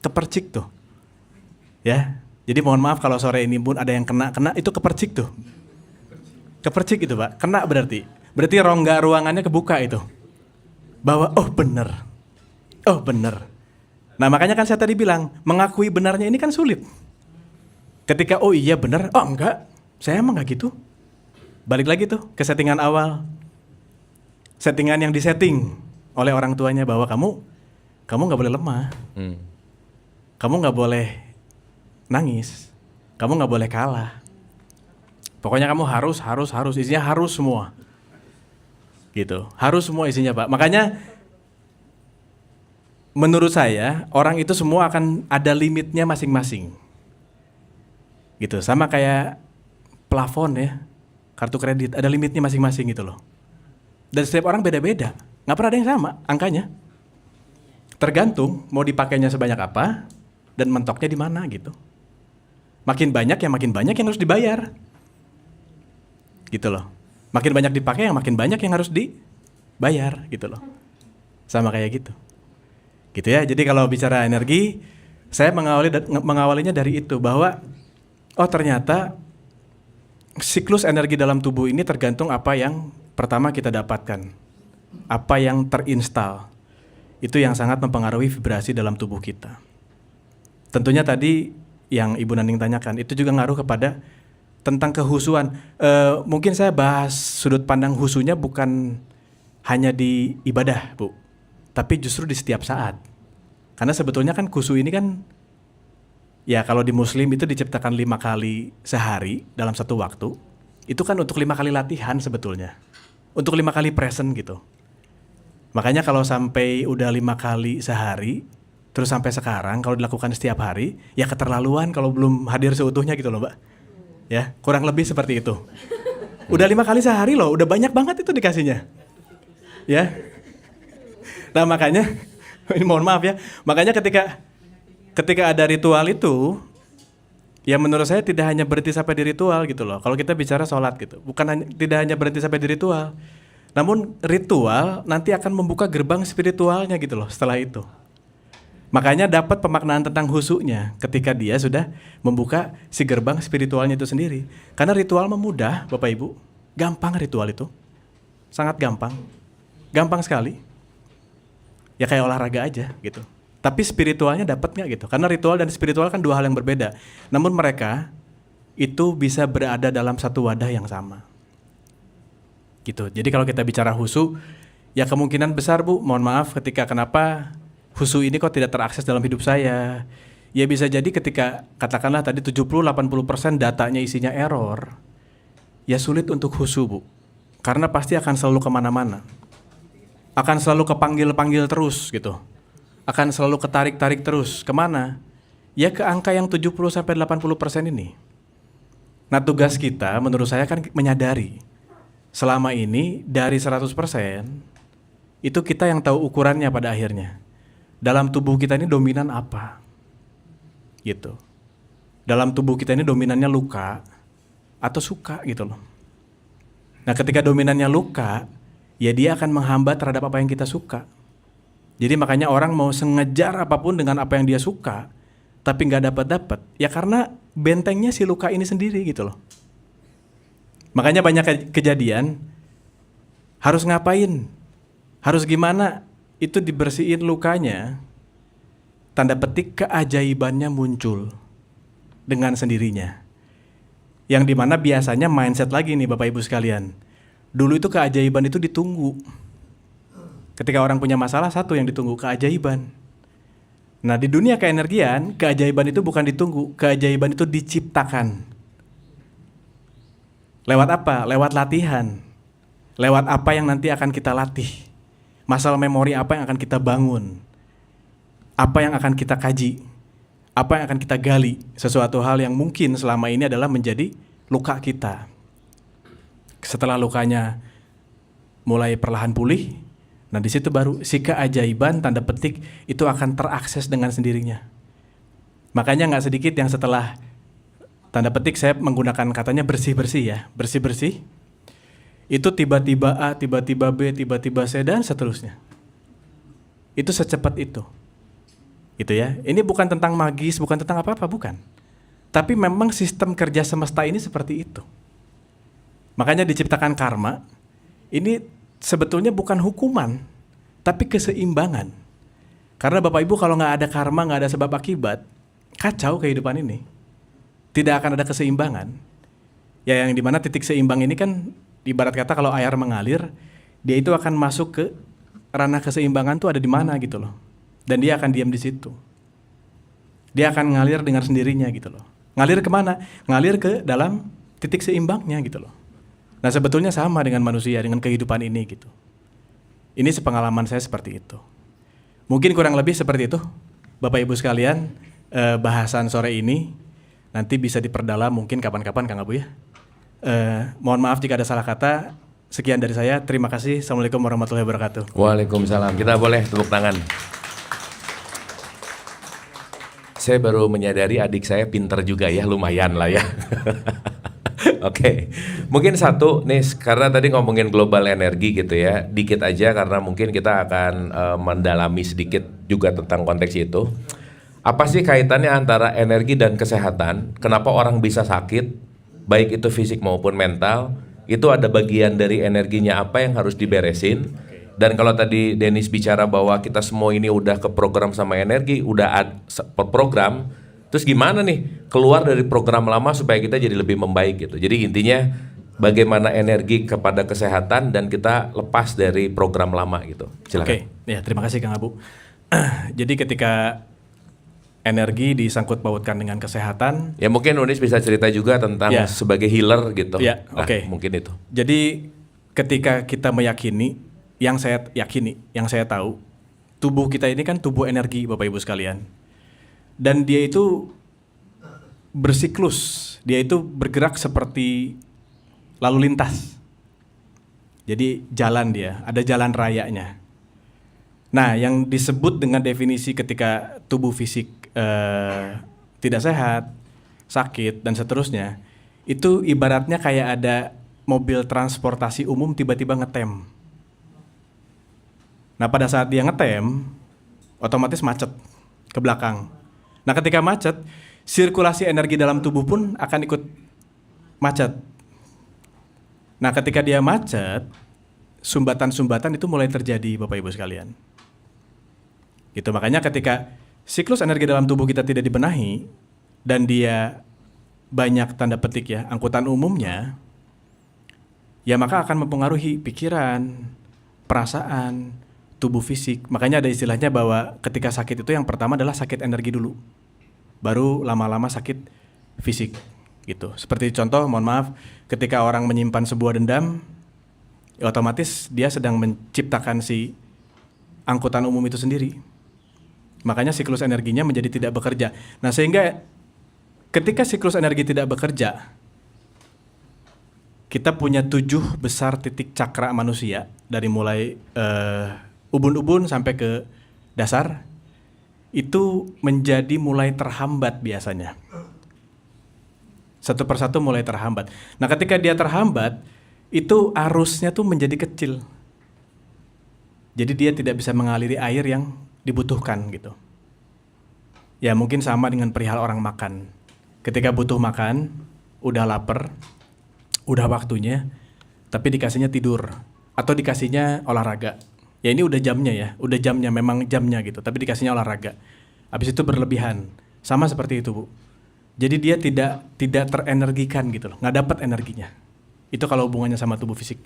kepercik tuh. Ya. Jadi mohon maaf kalau sore ini pun ada yang kena itu kepercik tuh. Kepercik itu, Pak. Kena berarti. Berarti rongga ruangannya kebuka itu. Bahwa oh bener. Nah makanya kan saya tadi bilang, mengakui benarnya ini kan sulit. Ketika oh iya benar, oh enggak, saya emang gak gitu. Balik lagi tuh ke settingan awal. Settingan yang disetting oleh orang tuanya bahwa kamu gak boleh lemah. Kamu gak boleh nangis. Kamu gak boleh kalah. Pokoknya kamu harus, isinya harus semua. Gitu, harus semua isinya Pak. Makanya menurut saya orang itu semua akan ada limitnya masing-masing. Gitu, sama kayak plafon ya, kartu kredit ada limitnya masing-masing gitu loh. Dan setiap orang beda-beda, nggak pernah ada yang sama angkanya. Tergantung mau dipakainya sebanyak apa dan mentoknya di mana gitu. Makin banyak yang harus dibayar. Gitu loh. Makin banyak dipakai yang makin banyak yang harus dibayar gitu loh. Sama kayak gitu. Gitu ya. Jadi kalau bicara energi, saya mengawalinya dari itu bahwa oh ternyata siklus energi dalam tubuh ini tergantung apa yang pertama kita dapatkan. Apa yang terinstal. Itu yang sangat mempengaruhi vibrasi dalam tubuh kita. Tentunya tadi yang Ibu Naning tanyakan itu juga ngaruh kepada tentang kehusuan. Mungkin saya bahas sudut pandang husunya bukan hanya di ibadah, Bu. Tapi justru di setiap saat. Karena sebetulnya kan khusu ini kan, ya kalau di Muslim itu diciptakan 5 kali sehari dalam satu waktu. Itu kan untuk 5 kali latihan sebetulnya. Untuk 5 kali present gitu. Makanya kalau sampai udah 5 kali sehari, terus sampai sekarang kalau dilakukan setiap hari, ya keterlaluan kalau belum hadir seutuhnya gitu loh Mbak. Ya, kurang lebih seperti itu. Udah 5 kali sehari loh, udah banyak banget itu dikasihnya. Ya. Nah makanya, ini mohon maaf ya, makanya ketika ada ritual itu, ya menurut saya tidak hanya berhenti sampai di ritual gitu loh. Kalau kita bicara sholat gitu, tidak hanya berhenti sampai di ritual. Namun ritual nanti akan membuka gerbang spiritualnya gitu loh setelah itu. Makanya dapat pemaknaan tentang husuknya ketika dia sudah membuka si gerbang spiritualnya itu sendiri. Karena ritual memudah, Bapak Ibu. Gampang ritual itu. Sangat gampang. Gampang sekali. Ya kayak olahraga aja gitu. Tapi spiritualnya dapat nggak gitu? Karena ritual dan spiritual kan 2 hal yang berbeda. Namun mereka itu bisa berada dalam satu wadah yang sama. Gitu. Jadi kalau kita bicara husuk, ya kemungkinan besar Bu, mohon maaf ketika kenapa husu ini kok tidak terakses dalam hidup saya. Ya bisa jadi ketika katakanlah tadi 70-80% datanya isinya error. Ya sulit untuk husu Bu. Karena pasti akan selalu kemana-mana. Akan selalu kepanggil-panggil terus gitu. Akan selalu ketarik-tarik terus. Kemana? Ya ke angka yang 70-80% ini. Nah tugas kita menurut saya kan menyadari. Selama ini dari 100% itu kita yang tahu ukurannya pada akhirnya. Dalam tubuh kita ini dominan apa? Gitu. Dalam tubuh kita ini dominannya luka atau suka gitu loh. Nah ketika dominannya luka, ya dia akan menghambat terhadap apa yang kita suka. Jadi makanya orang mau sengejar apapun dengan apa yang dia suka, tapi nggak dapat, ya karena bentengnya si luka ini sendiri gitu loh. Makanya banyak kejadian, harus ngapain, harus gimana, itu dibersihin lukanya, tanda petik keajaibannya muncul dengan sendirinya. Yang dimana biasanya mindset lagi nih Bapak Ibu sekalian. Dulu itu keajaiban itu ditunggu. Ketika orang punya masalah, satu yang ditunggu, keajaiban. Nah di dunia keenergian, keajaiban itu bukan ditunggu, keajaiban itu diciptakan. Lewat apa? Lewat latihan. Lewat apa yang nanti akan kita latih. Masalah memori apa yang akan kita bangun. Apa yang akan kita kaji. Apa yang akan kita gali. Sesuatu hal yang mungkin selama ini adalah menjadi luka kita. setelah lukanya mulai perlahan pulih, nah di situ baru si keajaiban tanda petik itu akan terakses dengan sendirinya. Makanya nggak sedikit yang setelah tanda petik saya menggunakan katanya bersih-bersih ya, bersih-bersih, itu tiba-tiba A, tiba-tiba B, tiba-tiba C, dan seterusnya. Itu secepat itu. Itu ya, ini bukan tentang magis, bukan tentang apa-apa, bukan. Tapi memang sistem kerja semesta ini seperti itu. Makanya diciptakan karma, ini sebetulnya bukan hukuman, tapi keseimbangan. Karena Bapak Ibu kalau nggak ada karma, nggak ada sebab akibat, kacau kehidupan ini. Tidak akan ada keseimbangan. Ya yang dimana titik seimbang ini kan, ibarat kata kalau air mengalir, dia itu akan masuk ke ranah keseimbangan tuh ada di mana gitu loh. Dan dia akan diam di situ. Dia akan ngalir dengan sendirinya gitu loh. Ngalir kemana? Ngalir ke dalam titik seimbangnya gitu loh. Nah sebetulnya sama dengan manusia, dengan kehidupan ini gitu. Ini sepengalaman saya seperti itu. Mungkin kurang lebih seperti itu, Bapak Ibu sekalian, bahasan sore ini nanti bisa diperdalam mungkin kapan-kapan Kang Abu ya. Mohon maaf jika ada salah kata. Sekian dari saya, terima kasih. Assalamualaikum warahmatullahi wabarakatuh. Waalaikumsalam. Kita boleh tepuk tangan. Saya baru menyadari adik saya pinter juga ya, lumayan lah ya. Oke, mungkin satu nih, karena tadi ngomongin global energi gitu ya, dikit aja karena mungkin kita akan mendalami sedikit juga tentang konteks itu. Apa sih kaitannya antara energi dan kesehatan? Kenapa orang bisa sakit, baik itu fisik maupun mental? Itu ada bagian dari energinya apa yang harus diberesin. Dan kalau tadi Dennis bicara bahwa kita semua ini udah ke program sama energi, udah program, terus gimana nih keluar dari program lama supaya kita jadi lebih membaik gitu. Jadi intinya bagaimana energi kepada kesehatan dan kita lepas dari program lama gitu. Silakan. Oke, ya terima kasih Kang Abu. Jadi ketika energi disangkut pautkan dengan kesehatan. Ya mungkin Unis bisa cerita juga tentang sebagai healer gitu. Ya, nah, oke. Mungkin itu. Jadi ketika kita meyakini, yang saya yakini, yang saya tahu, tubuh kita ini kan tubuh energi Bapak Ibu sekalian. Dan dia itu bersiklus, dia itu bergerak seperti lalu lintas. Jadi jalan dia, ada jalan rayanya. Nah, yang disebut dengan definisi ketika tubuh fisik tidak sehat, sakit, dan seterusnya, itu ibaratnya kayak ada mobil transportasi umum tiba-tiba ngetem. Nah, pada saat dia ngetem, otomatis macet ke belakang. Nah, ketika macet, sirkulasi energi dalam tubuh pun akan ikut macet. Nah, ketika dia macet, sumbatan-sumbatan itu mulai terjadi, Bapak Ibu sekalian. Gitu, makanya ketika siklus energi dalam tubuh kita tidak dibenahi dan dia banyak tanda petik ya, angkutan umumnya, ya maka akan mempengaruhi pikiran, perasaan, tubuh fisik. Makanya ada istilahnya bahwa ketika sakit itu yang pertama adalah sakit energi dulu. Baru lama-lama sakit fisik gitu. Seperti contoh, mohon maaf, ketika orang menyimpan sebuah dendam, ya otomatis dia sedang menciptakan si angkutan umum itu sendiri. Makanya siklus energinya menjadi tidak bekerja. Nah, sehingga ketika siklus energi tidak bekerja, kita punya 7 besar titik cakra manusia dari mulai ubun-ubun sampai ke dasar, itu menjadi mulai terhambat biasanya. Satu persatu mulai terhambat. Nah, ketika dia terhambat, itu arusnya tuh menjadi kecil. Jadi dia tidak bisa mengaliri air yang dibutuhkan gitu. Ya mungkin sama dengan perihal orang makan. Ketika butuh makan, udah lapar, udah waktunya, tapi dikasihnya tidur atau dikasihnya olahraga. Ya ini udah jamnya ya, udah jamnya, memang jamnya gitu, tapi dikasihnya olahraga. Habis itu berlebihan. Sama seperti itu, Bu. Jadi dia tidak terenergikan gitu loh, nggak dapat energinya. Itu kalau hubungannya sama tubuh fisik.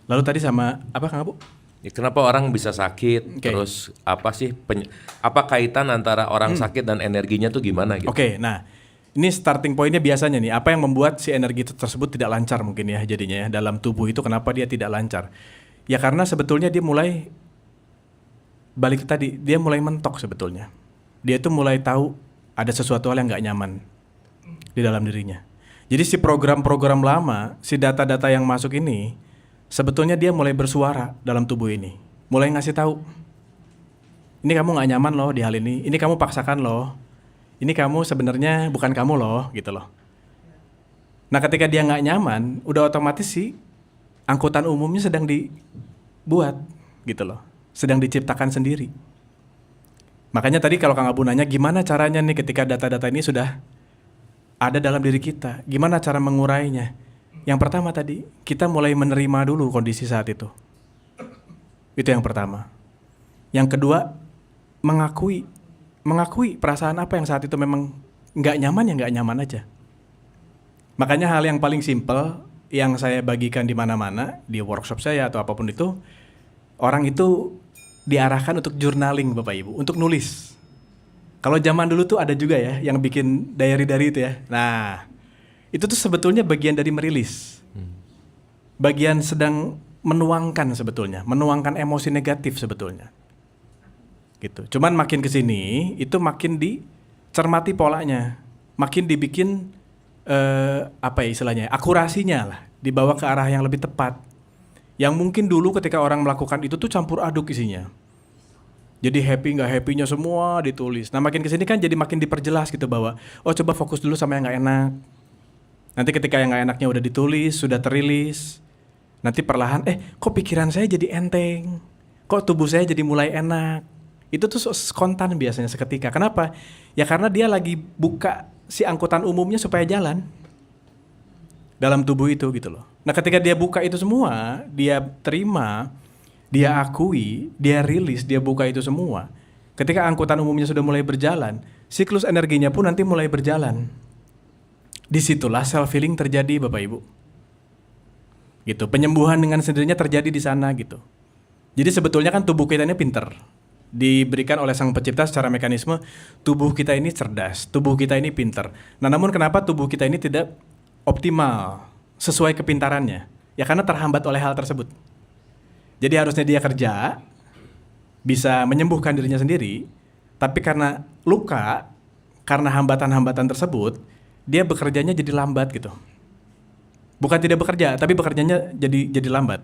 Lalu tadi sama apa Kang Abu? Ya, kenapa orang bisa sakit? Terus apa sih apa kaitan antara orang sakit dan energinya tuh gimana gitu? Oke, nah ini starting pointnya biasanya nih, apa yang membuat si energi tersebut tidak lancar mungkin ya jadinya ya dalam tubuh itu, kenapa dia tidak lancar? Ya karena sebetulnya dia mulai balik tadi, dia mulai mentok sebetulnya. Dia tuh mulai tahu ada sesuatu hal yang nggak nyaman di dalam dirinya. Jadi si program-program lama, si data-data yang masuk ini, sebetulnya dia mulai bersuara dalam tubuh ini. Mulai ngasih tahu, ini kamu nggak nyaman loh di hal ini kamu paksakan loh. Ini kamu sebenarnya bukan kamu loh, gitu loh. Nah ketika dia nggak nyaman, udah otomatis sih angkutan umumnya sedang dibuat, gitu loh. Sedang diciptakan sendiri. Makanya tadi kalau Kang Abu nanya, gimana caranya nih ketika data-data ini sudah ada dalam diri kita, gimana cara mengurainya? Yang pertama tadi, kita mulai menerima dulu kondisi saat itu. Itu yang pertama. Yang kedua, mengakui perasaan apa yang saat itu memang nggak nyaman, ya nggak nyaman aja. Makanya hal yang paling simpel yang saya bagikan di mana-mana, di workshop saya atau apapun itu, orang itu diarahkan untuk journaling Bapak Ibu, untuk nulis. Kalau zaman dulu tuh ada juga ya yang bikin diary itu ya. Nah, itu tuh sebetulnya bagian dari merilis. Bagian sedang menuangkan sebetulnya, menuangkan emosi negatif sebetulnya. Gitu. Cuman makin ke sini itu makin dicermati polanya, makin dibikin apa ya istilahnya, akurasinya lah, dibawa ke arah yang lebih tepat. Yang mungkin dulu ketika orang melakukan itu tuh campur aduk isinya. Jadi happy nggak happy-nya semua ditulis. Nah makin kesini kan jadi makin diperjelas gitu bahwa oh coba fokus dulu sama yang nggak enak. Nanti ketika yang nggak enaknya udah ditulis, sudah terilis, nanti perlahan kok pikiran saya jadi enteng, kok tubuh saya jadi mulai enak. Itu tuh spontan biasanya seketika. Kenapa? Ya karena dia lagi buka si angkutan umumnya supaya jalan dalam tubuh itu gitu loh. Nah ketika dia buka itu semua, dia terima, dia akui, dia rilis, dia buka itu semua. Ketika angkutan umumnya sudah mulai berjalan, siklus energinya pun nanti mulai berjalan. Disitulah self-healing terjadi Bapak Ibu. Gitu, penyembuhan dengan sendirinya terjadi di sana gitu. Jadi sebetulnya kan tubuh kita ini pinter. Diberikan oleh Sang Pencipta secara mekanisme, tubuh kita ini cerdas, tubuh kita ini pinter. Nah namun kenapa tubuh kita ini tidak optimal sesuai kepintarannya? Ya karena terhambat oleh hal tersebut. Jadi harusnya dia kerja, bisa menyembuhkan dirinya sendiri, tapi karena luka, karena hambatan-hambatan tersebut, dia bekerjanya jadi lambat gitu. Bukan tidak bekerja, tapi bekerjanya jadi lambat.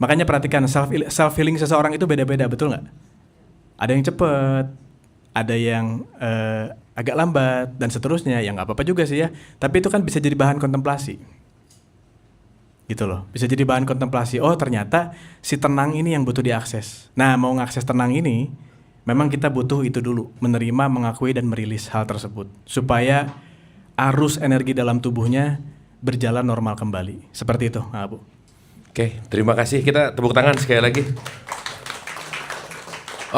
Makanya perhatikan self-healing seseorang itu beda-beda, betul nggak? Ada yang cepat, ada yang agak lambat, dan seterusnya. Ya nggak apa-apa juga sih ya, tapi itu kan bisa jadi bahan kontemplasi. Gitu loh, bisa jadi bahan kontemplasi. Oh ternyata si tenang ini yang butuh diakses. Nah mau ngakses tenang ini, memang kita butuh itu dulu, menerima, mengakui, dan merilis hal tersebut. Supaya arus energi dalam tubuhnya berjalan normal kembali. Seperti itu, Bu. Oke, terima kasih. Kita tepuk tangan sekali lagi.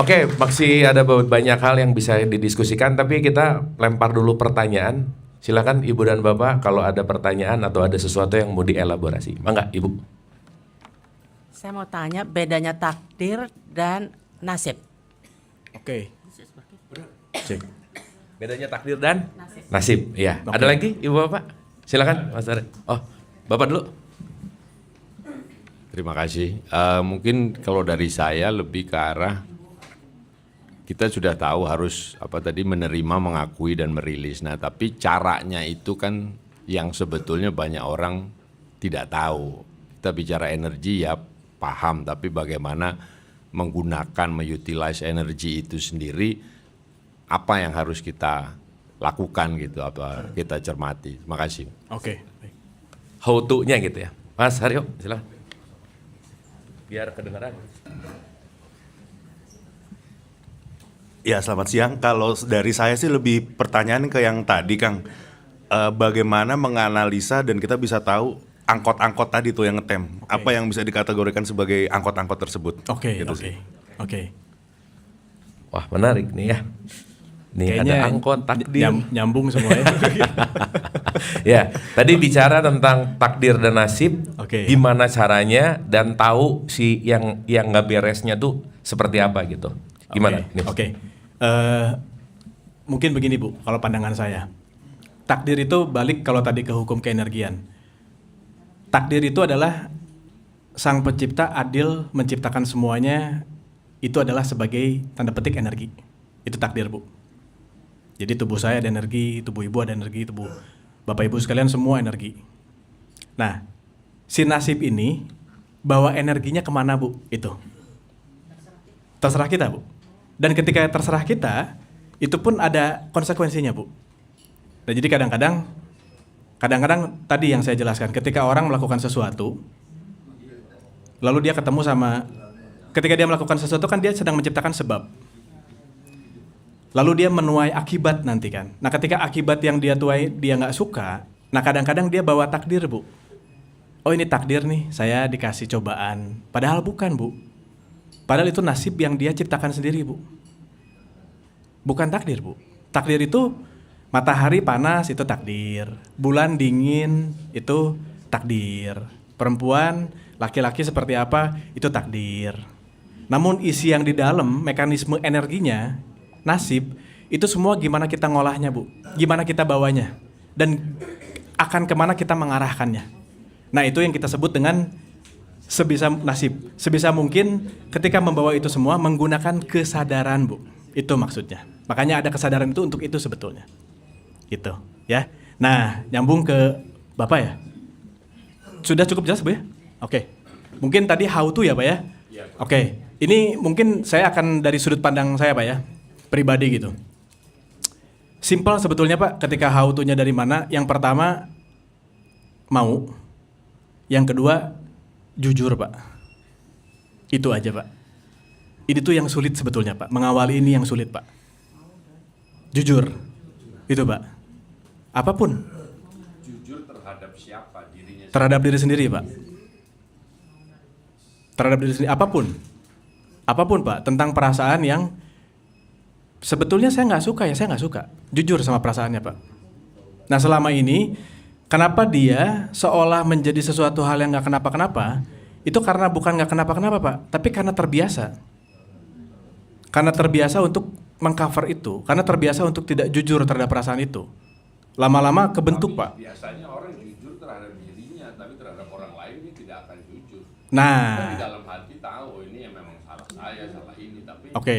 Oke, masih ada banyak hal yang bisa didiskusikan, tapi kita lempar dulu pertanyaan. Silakan Ibu dan Bapak kalau ada pertanyaan atau ada sesuatu yang mau dielaborasi. Mangga Ibu. Saya mau tanya bedanya takdir dan nasib. Oke. Cek. Bedanya takdir dan nasib. Ya. Ada lagi Ibu Bapak? Silakan Mas Arif. Oh, Bapak dulu. Terima kasih. Mungkin kalau dari saya lebih ke arah kita sudah tahu harus menerima, mengakui, dan merilis. Nah, tapi caranya itu kan yang sebetulnya banyak orang tidak tahu. Kita bicara energi ya paham, tapi bagaimana menggunakan, mengutilize energi itu sendiri, apa yang harus kita lakukan gitu, apa kita cermati. Terima kasih. Oke. How to-nya gitu ya. Mas Haryo, silakan. Biar kedengaran. Ya selamat siang, kalau dari saya sih lebih pertanyaan ke yang tadi Kang, bagaimana menganalisa dan kita bisa tahu angkot-angkot tadi tuh yang ngetem, apa yang bisa dikategorikan sebagai angkot-angkot tersebut. Oke. Wah menarik nih ya. Nih kayaknya ada angkot takdir. Nyambung semuanya. Ya, tadi bicara tentang takdir dan nasib, Oke. gimana caranya dan tahu si yang nggak beresnya tuh seperti apa gitu. Gimana? Oke. Mungkin begini Bu, kalau pandangan saya. Takdir itu balik kalau tadi ke hukum keenergian. Takdir itu adalah Sang Pencipta adil menciptakan semuanya, itu adalah sebagai tanda petik energi. Itu takdir Bu. Jadi tubuh saya ada energi, tubuh Ibu ada energi, tubuh Bapak Ibu sekalian semua energi. Nah, si nasib ini bawa energinya kemana Bu? Itu. Terserah kita Bu. Dan ketika terserah kita, itu pun ada konsekuensinya Bu. Nah jadi kadang-kadang tadi yang saya jelaskan, ketika orang melakukan sesuatu, lalu dia ketemu sama, ketika dia melakukan sesuatu kan dia sedang menciptakan sebab. Lalu dia menuai akibat nanti kan. Nah ketika akibat yang dia tuai dia nggak suka, nah kadang-kadang dia bawa takdir Bu. Oh ini takdir nih, saya dikasih cobaan. Padahal bukan Bu. Padahal itu nasib yang dia ciptakan sendiri Bu. Bukan takdir Bu. Takdir itu matahari panas itu takdir. Bulan dingin itu takdir. Perempuan, laki-laki seperti apa itu takdir. Namun isi yang di dalam mekanisme energinya, nasib, itu semua gimana kita ngolahnya Bu. Gimana kita bawanya. Dan akan kemana kita mengarahkannya. Nah itu yang kita sebut dengan sebisa nasib. Sebisa mungkin ketika membawa itu semua menggunakan kesadaran Bu. Itu maksudnya. Makanya ada kesadaran itu untuk itu sebetulnya. Gitu ya. Nah nyambung ke Bapak ya. Sudah cukup jelas Bu ya? Oke. Mungkin tadi how to ya Pak ya? Oke. Ini mungkin saya akan dari sudut pandang saya Pak ya. Pribadi gitu. Simpel sebetulnya Pak ketika how to-nya dari mana. Yang pertama mau. Yang kedua jujur Pak. Itu aja Pak. Ini tuh yang sulit sebetulnya Pak. Mengawali ini yang sulit Pak. Jujur. Itu Pak. Apapun. Jujur terhadap siapa? Dirinya Terhadap diri sendiri Pak. Terhadap diri sendiri. Apapun. Apapun Pak. Tentang perasaan yang sebetulnya saya nggak suka ya. Saya nggak suka. Jujur sama perasaannya Pak. Nah selama ini kenapa dia seolah menjadi sesuatu hal yang nggak kenapa-kenapa, itu karena bukan nggak kenapa-kenapa Pak, tapi karena terbiasa. Karena terbiasa untuk mengcover itu, karena terbiasa untuk tidak jujur terhadap perasaan itu. Lama-lama kebentuk Pak. biasanya orang jujur terhadap dirinya, tapi terhadap orang lain dia tidak akan jujur. Kita di Nah, dalam hati tahu ini yang memang salah saya, salah ini, tapi oke.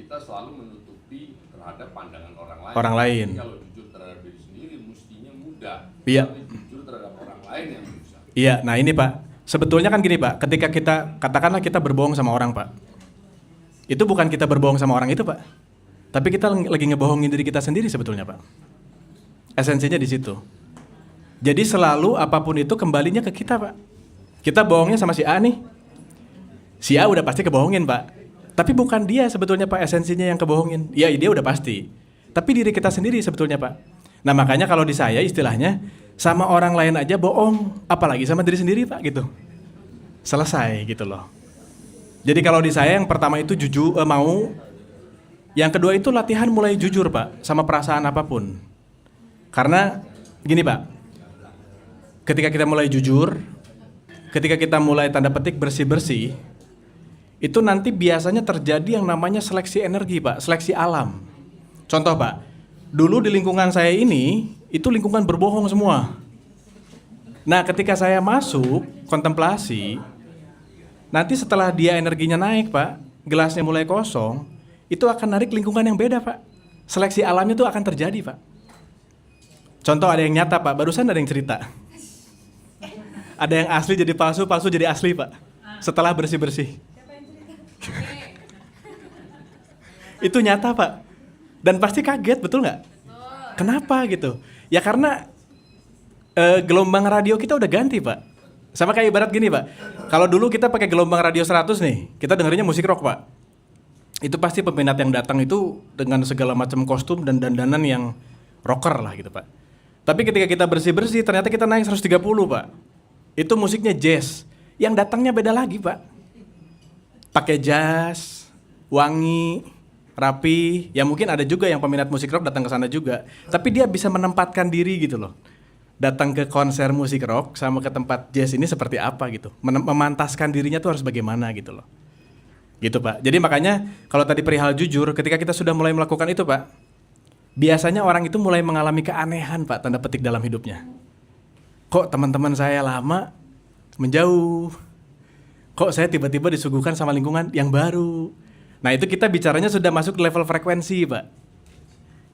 kita selalu menutupi terhadap pandangan orang lain. Orang lain. Jadi kalau jujur terhadap diri sendiri mestinya mudah. Iya. Tapi jujur terhadap orang lain yang susah. Iya, nah ini Pak. Sebetulnya kan gini Pak, ketika kita, katakanlah kita berbohong sama orang Pak. Itu bukan kita berbohong sama orang itu Pak. Tapi kita lagi ngebohongin diri kita sendiri sebetulnya Pak. Esensinya di situ. Jadi selalu apapun itu kembalinya ke kita Pak. Kita bohongnya sama si A nih. Si A udah pasti kebohongin Pak. Tapi bukan dia sebetulnya Pak esensinya yang kebohongin. Ya dia udah pasti. Tapi diri kita sendiri sebetulnya Pak. Nah makanya kalau di saya istilahnya sama orang lain aja bohong. Apalagi sama diri sendiri Pak gitu. Selesai gitu loh. Jadi kalau di saya yang pertama itu jujur, mau. Yang kedua itu latihan mulai jujur Pak. Sama perasaan apapun. Karena gini Pak. Ketika kita mulai jujur. Ketika kita mulai tanda petik bersih-bersih. Itu nanti biasanya terjadi yang namanya seleksi energi Pak. Seleksi alam. Contoh Pak. Dulu di lingkungan saya ini. Itu lingkungan berbohong semua. Nah ketika saya masuk kontemplasi. Nanti setelah dia energinya naik Pak. Gelasnya mulai kosong. Itu akan narik lingkungan yang beda Pak. Seleksi alamnya itu akan terjadi Pak. Contoh ada yang nyata Pak. Barusan ada yang cerita. Ada yang asli jadi palsu, palsu jadi asli Pak. Setelah bersih-bersih. Itu nyata Pak. Dan pasti kaget, betul nggak? Kenapa gitu? Ya karena gelombang radio kita udah ganti Pak. Sama kayak ibarat gini Pak. Kalau dulu kita pakai gelombang radio 100 nih, kita dengerinnya musik rock Pak. Itu pasti peminat yang datang itu dengan segala macam kostum dan dandanan yang rocker lah gitu Pak. Tapi ketika kita bersih-bersih ternyata kita naik 130 Pak. Itu musiknya jazz. Yang datangnya beda lagi Pak. Pakai jazz, wangi, rapi. Ya mungkin ada juga yang peminat musik rock datang ke sana juga. Tapi dia bisa menempatkan diri gitu loh. Datang ke konser musik rock sama ke tempat jazz ini seperti apa gitu. Memantaskan dirinya tuh harus bagaimana gitu loh. Gitu Pak. Jadi makanya kalau tadi perihal jujur, ketika kita sudah mulai melakukan itu Pak, biasanya orang itu mulai mengalami keanehan Pak, tanda petik dalam hidupnya. Kok teman-teman saya lama menjauh? Kok saya tiba-tiba disuguhkan sama lingkungan yang baru? Nah itu kita bicaranya sudah masuk level frekuensi Pak.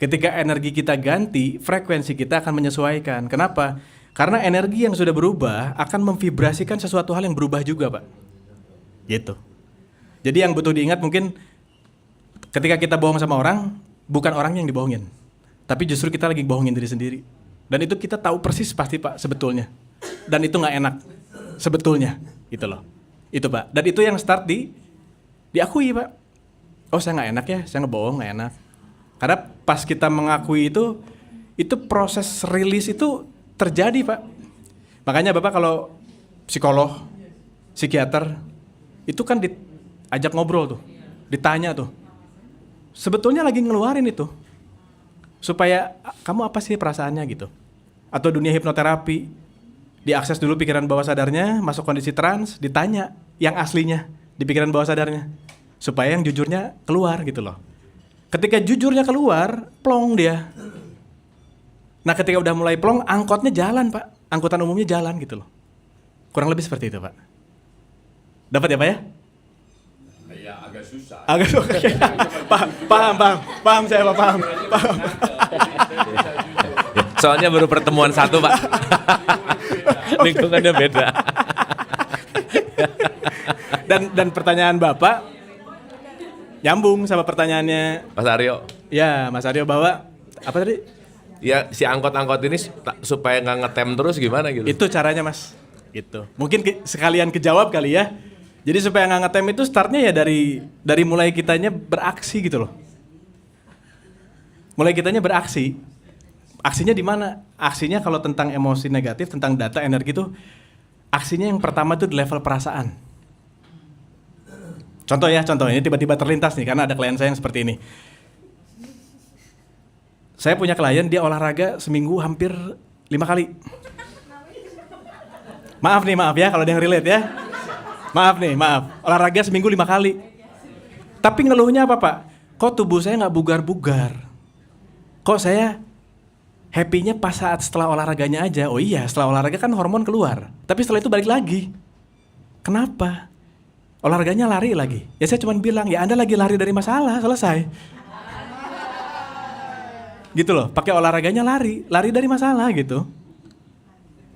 Ketika energi kita ganti, frekuensi kita akan menyesuaikan. Kenapa? Karena energi yang sudah berubah akan memvibrasikan sesuatu hal yang berubah juga, Pak. Gitu. Jadi yang butuh diingat mungkin ketika kita bohong sama orang, bukan orang yang dibohongin, tapi justru kita lagi bohongin diri sendiri. Dan itu kita tahu persis pasti, Pak, sebetulnya. Dan itu nggak enak sebetulnya, gitu loh. Itu, Pak. Dan itu yang start diakui, Pak. Oh, saya nggak enak ya, saya ngebohong nggak enak. Karena pas kita mengakui itu proses rilis itu terjadi, Pak. Makanya Bapak kalau psikolog, psikiater, itu kan diajak ngobrol tuh, ditanya tuh. Sebetulnya lagi ngeluarin itu. Supaya kamu apa sih perasaannya gitu. Atau dunia hipnoterapi, diakses dulu pikiran bawah sadarnya, masuk kondisi trans, ditanya yang aslinya di pikiran bawah sadarnya. Supaya yang jujurnya keluar gitu loh. Ketika jujurnya keluar, plong dia. Nah ketika udah mulai plong, angkotnya jalan, Pak. Angkutan umumnya jalan gitu loh. Kurang lebih seperti itu, Pak. Dapat ya, Pak ya? Ya agak susah. Agak suka. Paham saya, Pak, paham. Soalnya baru pertemuan satu, Pak. Lingkungannya beda. Dan pertanyaan Bapak nyambung sama pertanyaannya Mas Aryo. ya Mas Aryo bahwa apa tadi? Ya si angkot-angkot ini supaya nggak ngetem terus gimana gitu. Itu caranya, Mas. Gitu. Mungkin sekalian kejawab kali ya. Jadi supaya nggak ngetem itu startnya ya dari mulai kitanya beraksi gitu loh. Mulai kitanya beraksi. Aksinya di mana? Aksinya kalau tentang emosi negatif, tentang data energi itu aksinya yang pertama itu di level perasaan. Contoh ini tiba-tiba terlintas nih karena ada klien saya yang seperti ini. Saya punya klien, dia olahraga seminggu hampir 5 kali. Maaf ya kalau ada yang relate ya. Maaf. Olahraga seminggu 5 kali. Tapi ngeluhnya apa, Pak? Kok tubuh saya nggak bugar-bugar? Kok saya happy-nya pas saat setelah olahraganya aja? Oh iya, setelah olahraga kan hormon keluar. Tapi setelah itu balik lagi. Kenapa? Olahraganya lari lagi. Ya saya cuma bilang, ya Anda lagi lari dari masalah, selesai. Gitu loh, pakai olahraganya lari dari masalah gitu.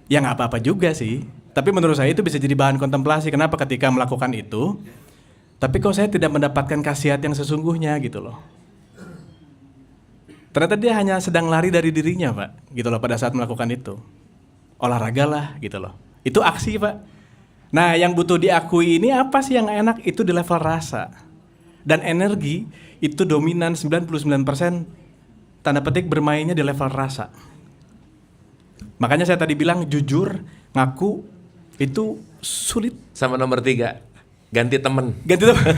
Ya nggak apa-apa juga sih. Tapi menurut saya itu bisa jadi bahan kontemplasi. Kenapa ketika melakukan itu, tapi kok saya tidak mendapatkan khasiat yang sesungguhnya gitu loh. Ternyata dia hanya sedang lari dari dirinya, Pak. Gitu loh pada saat melakukan itu. Olahraga lah gitu loh. Itu aksi, Pak. Nah yang butuh diakui ini apa sih yang enak? Itu di level rasa. Dan energi itu dominan 99% tanda petik bermainnya di level rasa. Makanya saya tadi bilang jujur, ngaku itu sulit. Sama nomor 3, ganti temen. Ganti teman.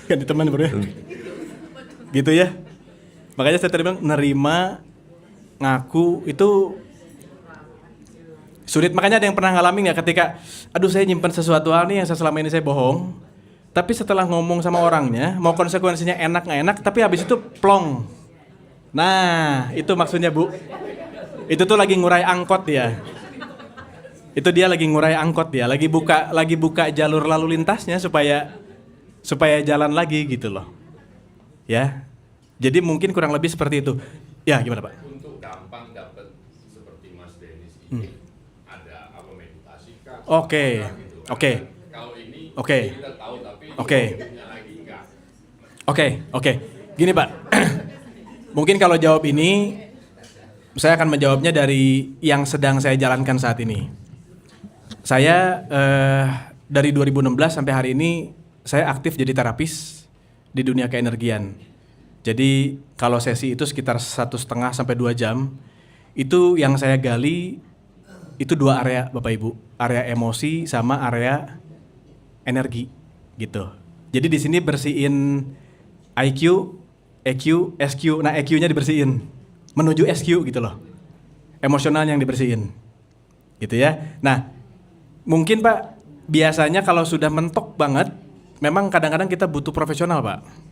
Ganti teman bro ya. Gitu ya. Makanya saya tadi bilang nerima, ngaku itu sulit. Makanya ada yang pernah ngalamin nggak ketika, aduh saya nyimpan sesuatu hal nih yang selama ini saya bohong, tapi setelah ngomong sama orangnya, mau konsekuensinya enak nggak enak, tapi habis itu plong. Nah itu maksudnya Bu. Itu tuh lagi ngurai angkot ya. Itu dia lagi ngurai angkot ya, lagi buka jalur lalu lintasnya supaya jalan lagi gitu loh. Ya. Jadi mungkin kurang lebih seperti itu. Ya, gimana Pak? Untuk gampang dapat seperti Mas Dennis ini ada apa meditasi kah? Oke. Kalau ini Oke. kita tahu tapi Oke. hidupnya lagi enggak. Oke. Gini Pak. Mungkin kalau jawab ini saya akan menjawabnya dari yang sedang saya jalankan saat ini. Saya dari 2016 sampai hari ini saya aktif jadi terapis di dunia keenergian. Jadi kalau sesi itu sekitar 1,5 sampai 2 jam, itu yang saya gali itu 2 area Bapak Ibu, area emosi sama area energi gitu. Jadi di sini bersihin IQ, EQ, SQ. Nah EQ-nya dibersihin menuju SQ gitu loh. Emosional yang dibersihin. Gitu ya. Nah, mungkin Pak biasanya kalau sudah mentok banget, memang kadang-kadang kita butuh profesional, Pak.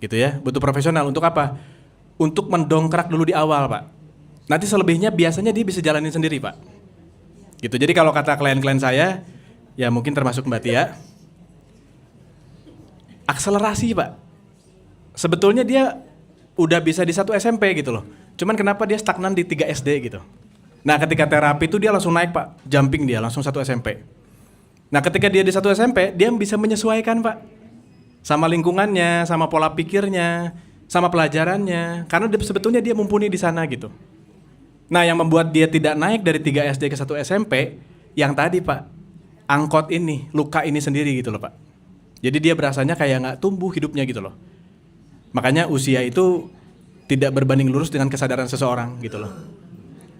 Gitu ya, butuh profesional untuk apa? Untuk mendongkrak dulu di awal, Pak. Nanti selebihnya biasanya dia bisa jalanin sendiri, Pak. Gitu. Jadi kalau kata klien-klien saya, ya mungkin termasuk Mbak Tia. Akselerasi Pak. Sebetulnya dia udah bisa di 1 SMP gitu loh. Cuman kenapa dia stagnan di 3 SD gitu. Nah ketika terapi itu dia langsung naik Pak. Jumping dia langsung 1 SMP. Nah ketika dia di 1 SMP dia bisa menyesuaikan Pak. Sama lingkungannya, sama pola pikirnya, sama pelajarannya. Karena sebetulnya dia mumpuni di sana gitu. Nah yang membuat dia tidak naik dari 3 SD ke 1 SMP, yang tadi Pak, angkot ini, luka ini sendiri gitu loh Pak. Jadi dia berasanya kayak nggak tumbuh hidupnya gitu loh. Makanya usia itu tidak berbanding lurus dengan kesadaran seseorang gitu loh.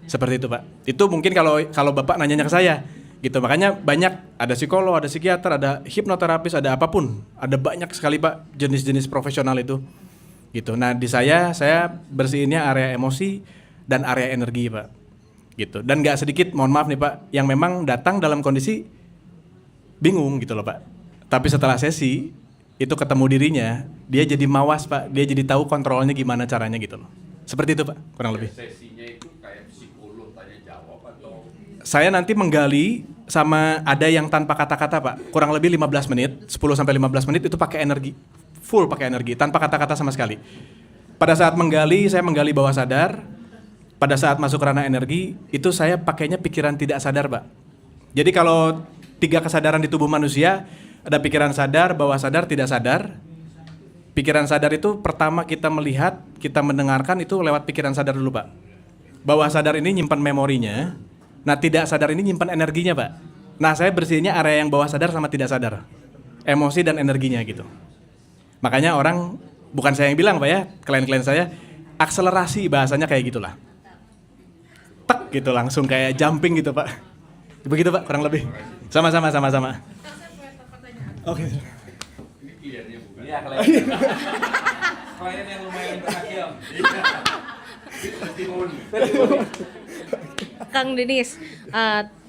Seperti itu Pak. Itu mungkin kalau Bapak nanyanya ke saya gitu. Makanya banyak, ada psikolog, ada psikiater, ada hipnoterapis, ada apapun. Ada banyak sekali Pak jenis-jenis profesional itu. Gitu. Nah di saya bersihinnya area emosi dan area energi Pak. Gitu. Dan nggak sedikit, mohon maaf nih Pak, yang memang datang dalam kondisi bingung gitu loh Pak. Tapi setelah sesi itu ketemu dirinya, dia jadi mawas Pak, dia jadi tahu kontrolnya gimana caranya gitu loh. Seperti itu Pak, kurang lebih. Sesinya itu kayak psikolog tanya jawab atau? Saya nanti menggali sama ada yang tanpa kata-kata Pak, kurang lebih 15 menit, 10-15 menit itu pakai energi, full pakai energi, tanpa kata-kata sama sekali. Pada saat menggali, saya menggali bawah sadar, pada saat masuk ranah energi, itu saya pakainya pikiran tidak sadar Pak. Jadi kalau 3 kesadaran di tubuh manusia, ada pikiran sadar, bawah sadar, tidak sadar. Pikiran sadar itu pertama kita melihat, kita mendengarkan itu lewat pikiran sadar dulu Pak. Bawah sadar ini nyimpan memorinya, nah tidak sadar ini nyimpan energinya Pak. Nah saya bersihinnya area yang bawah sadar sama tidak sadar. Emosi dan energinya gitu. Makanya orang, bukan saya yang bilang Pak ya, klien-klien saya, akselerasi bahasanya kayak gitulah. Tek gitu langsung kayak jumping gitu Pak. Begitu Pak kurang lebih. Sama-sama. Oke. Ini kliennya bukan? Iya, klien. Klien yang lumayan terakhir. Kang Denis,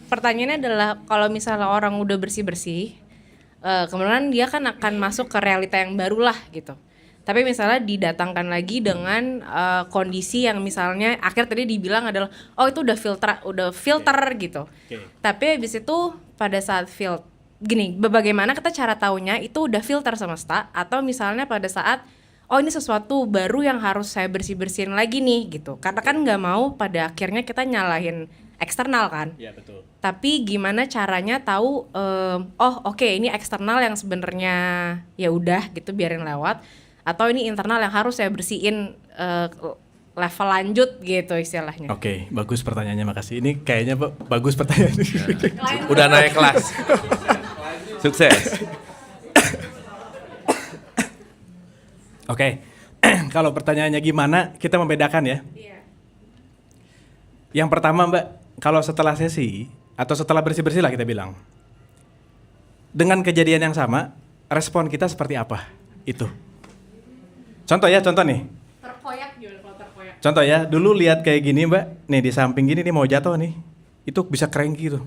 pertanyaannya adalah kalau misalnya orang udah bersih-bersih, kemudian dia kan akan masuk ke realita yang baru lah gitu. Tapi misalnya didatangkan lagi dengan kondisi yang misalnya akhir tadi dibilang adalah oh itu udah filter gitu. Tapi habis itu pada saat gini, bagaimana kita cara taunya itu udah filter semesta atau misalnya pada saat oh ini sesuatu baru yang harus saya bersih-bersihin lagi nih gitu. Karena kan nggak mau pada akhirnya kita nyalahin eksternal kan. Iya betul. Tapi gimana caranya tahu oke, ini eksternal yang sebenarnya ya udah gitu biarin lewat atau ini internal yang harus saya bersihin level lanjut gitu istilahnya. Oke, bagus pertanyaannya, makasih. Ini kayaknya bagus pertanyaan. Udah naik kelas. Sukses. Oke, kalau pertanyaannya gimana, kita membedakan ya. Iya. Yang pertama Mbak, kalau setelah sesi atau setelah bersih-bersih lah kita bilang, dengan kejadian yang sama, respon kita seperti apa? Itu. Contoh nih. Terkoyak gimana kalau terkoyak? Contoh ya, dulu lihat kayak gini Mbak, nih di samping gini nih mau jatuh nih, itu bisa cranky tuh.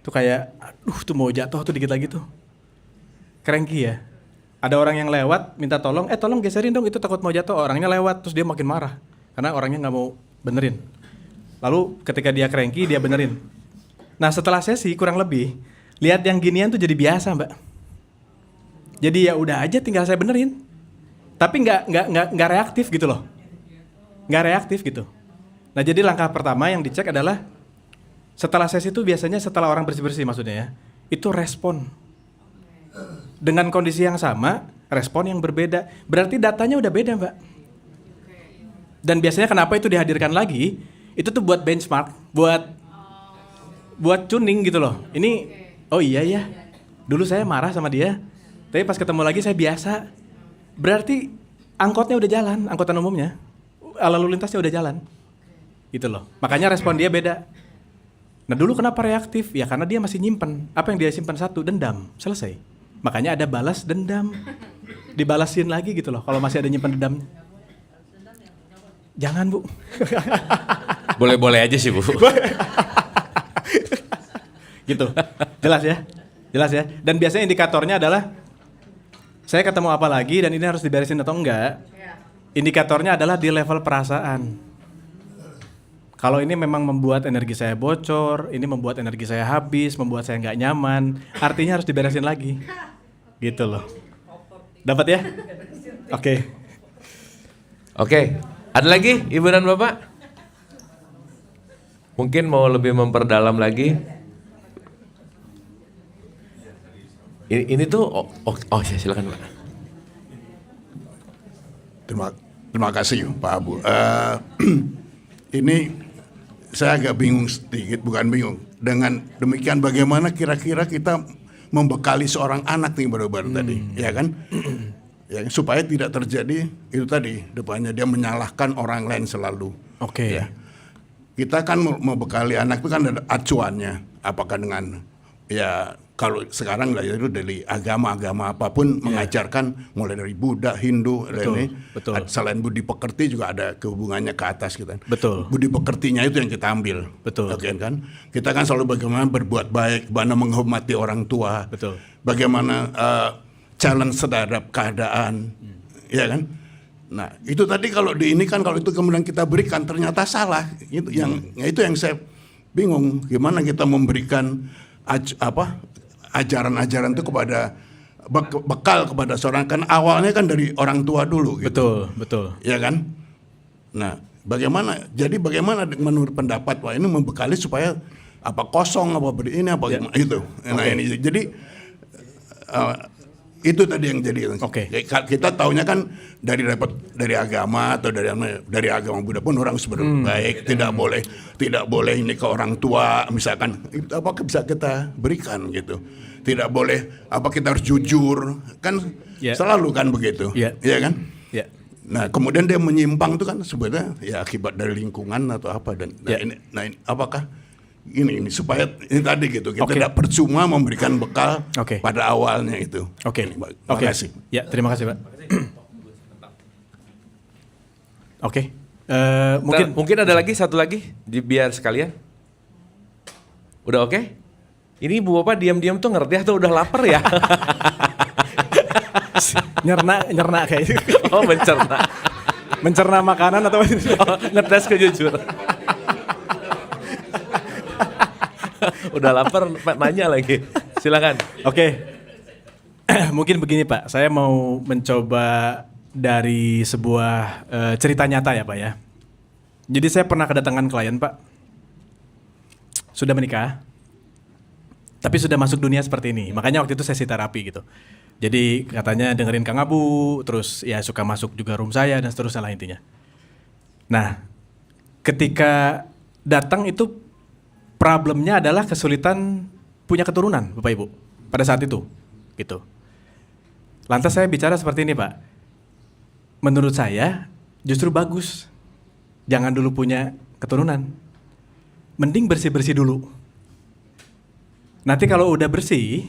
Tuh kayak, aduh tuh mau jatuh tuh dikit lagi tuh. Cranky ya. Ada orang yang lewat, minta tolong geserin dong itu takut mau jatuh, orangnya lewat, terus dia makin marah. Karena orangnya nggak mau benerin. Lalu ketika dia cranky, dia benerin. Nah setelah sesi kurang lebih, lihat yang ginian tuh jadi biasa Mbak. Jadi ya udah aja tinggal saya benerin. Tapi nggak reaktif gitu loh. Nggak reaktif gitu. Nah jadi langkah pertama yang dicek adalah setelah sesi itu biasanya setelah orang bersih-bersih maksudnya ya, itu respon. Dengan kondisi yang sama, respon yang berbeda. Berarti datanya udah beda Mbak. Dan biasanya kenapa itu dihadirkan lagi, itu tuh buat benchmark, buat tuning gitu loh. Ini, oh iya ya, dulu saya marah sama dia, tapi pas ketemu lagi saya biasa. Berarti angkotnya udah jalan, angkutan umumnya, lalu lintasnya udah jalan. Gitu loh. Makanya respon dia beda. Nah dulu kenapa reaktif? Ya karena dia masih nyimpen. Apa yang dia simpan? Satu, dendam. Selesai. Makanya ada balas dendam. Dibalasin lagi gitu loh. Kalau masih ada nyimpan dendam. Jangan Bu. Boleh-boleh aja sih Bu. Gitu. Jelas ya. Dan biasanya indikatornya adalah saya ketemu apa lagi dan ini harus diberesin atau enggak. Indikatornya adalah di level perasaan. Kalau ini memang membuat energi saya bocor, ini membuat energi saya habis, membuat saya nggak nyaman, artinya harus diberesin lagi. Gitu loh. Dapat ya? Oke. Oke, ada lagi Ibu dan Bapak? Mungkin mau lebih memperdalam lagi? Ini tuh, ya silakan Pak. Terima kasih Pak Abu. Ini saya agak bingung sedikit, bukan bingung. Dengan demikian bagaimana kira-kira kita membekali seorang anak nih baru-baru tadi, ya kan? Ya, supaya tidak terjadi itu tadi, depannya dia menyalahkan orang lain selalu. Oke. Ya. Kita kan membekali anak itu kan ada acuannya, apakah dengan ya kalau sekarang lah itu dari agama-agama apapun mengajarkan mulai dari Buddha, Hindu, dan ini betul. Selain budi pekerti juga ada kehubungannya ke atas gitu kan. Betul. Budi pekertinya itu yang kita ambil. Betul. Oke kan? Kita kan selalu bagaimana berbuat baik, bagaimana menghormati orang tua. Betul. Bagaimana challenge terhadap keadaan. Ya kan? Nah, itu tadi kalau di ini kan kalau itu kemudian kita berikan ternyata salah. Itu itu yang saya bingung gimana kita memberikan ajaran-ajaran itu kepada bekal kepada seorang, kan awalnya kan dari orang tua dulu gitu. Betul. Ya kan? Nah, bagaimana menurut pendapat Pak ini membekali supaya apa kosong apa ini apa itu. Nah, ini jadi itu tadi yang jadi. Oke. Kita taunya kan dari agama atau dari agama Buddha pun orang harus berbaik, tidak boleh ini ke orang tua misalkan, apa bisa kita berikan gitu. Tidak boleh kita harus jujur kan selalu kan begitu. Iya kan? Ya. Nah, kemudian dia menyimpang itu kan sebenarnya ya akibat dari lingkungan atau apa dan ini apakah ini supaya ini tadi gitu kita tidak percuma memberikan bekal pada awalnya itu. Oke. Terima kasih. Ya, terima kasih Pak. Oke. Mungkin ada lagi satu lagi biar sekalian. Udah oke? Ini Ibu Bapak diam-diam tuh ngerti atau udah lapar ya? nyerna kayak itu. Oh, mencerna. Mencerna makanan atau Ngetes kejujuran. Udah lapar nanya lagi. Silakan. Oke. Mungkin begini Pak, saya mau mencoba dari sebuah cerita nyata ya Pak ya. Jadi saya pernah kedatangan klien Pak. Sudah menikah. Tapi sudah masuk dunia seperti ini. Makanya waktu itu sesi terapi gitu. Jadi katanya dengerin Kang Abu, terus ya suka masuk juga room saya dan seterusnya lah intinya. Nah, ketika datang itu problemnya adalah kesulitan punya keturunan, Bapak Ibu, pada saat itu, gitu. Lantas saya bicara seperti ini, Pak. Menurut saya justru bagus. Jangan dulu punya keturunan. Mending bersih-bersih dulu. Nanti kalau udah bersih,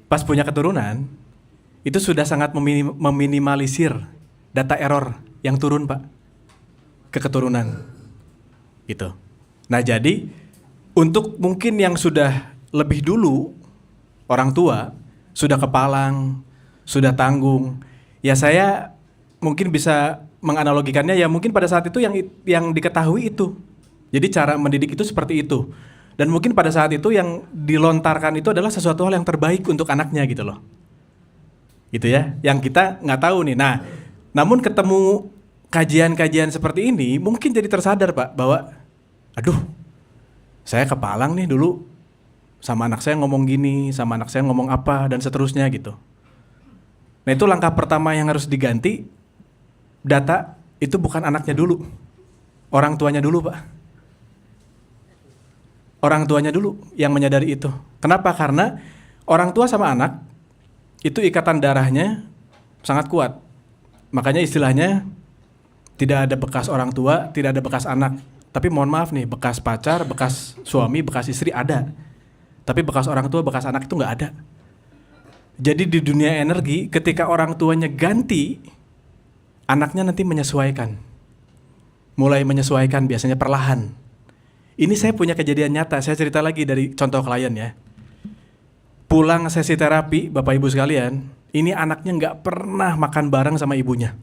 pas punya keturunan, itu sudah sangat meminimalisir data error yang turun, Pak, ke keturunan. Gitu. Nah, jadi untuk mungkin yang sudah lebih dulu, orang tua, sudah kepalang, sudah tanggung, ya saya mungkin bisa menganalogikannya ya mungkin pada saat itu yang diketahui itu. Jadi cara mendidik itu seperti itu. Dan mungkin pada saat itu yang dilontarkan itu adalah sesuatu hal yang terbaik untuk anaknya gitu loh. Gitu ya, yang kita nggak tahu nih. Nah, namun ketemu kajian-kajian seperti ini mungkin jadi tersadar Pak bahwa aduh, saya kepalang nih dulu sama anak saya ngomong gini, sama anak saya ngomong apa dan seterusnya gitu. Nah, itu langkah pertama yang harus diganti. Data itu bukan anaknya dulu. Orang tuanya dulu, Pak. Orang tuanya dulu yang menyadari itu. Kenapa? Karena orang tua sama anak itu ikatan darahnya sangat kuat. Makanya istilahnya tidak ada bekas orang tua, tidak ada bekas anak. Tapi mohon maaf nih, bekas pacar, bekas suami, bekas istri ada. Tapi bekas orang tua, bekas anak itu nggak ada. Jadi di dunia energi, ketika orang tuanya ganti, anaknya nanti menyesuaikan. Mulai menyesuaikan biasanya perlahan. Ini saya punya kejadian nyata, saya cerita lagi dari contoh klien ya. Pulang sesi terapi, Bapak Ibu sekalian, ini anaknya nggak pernah makan bareng sama ibunya.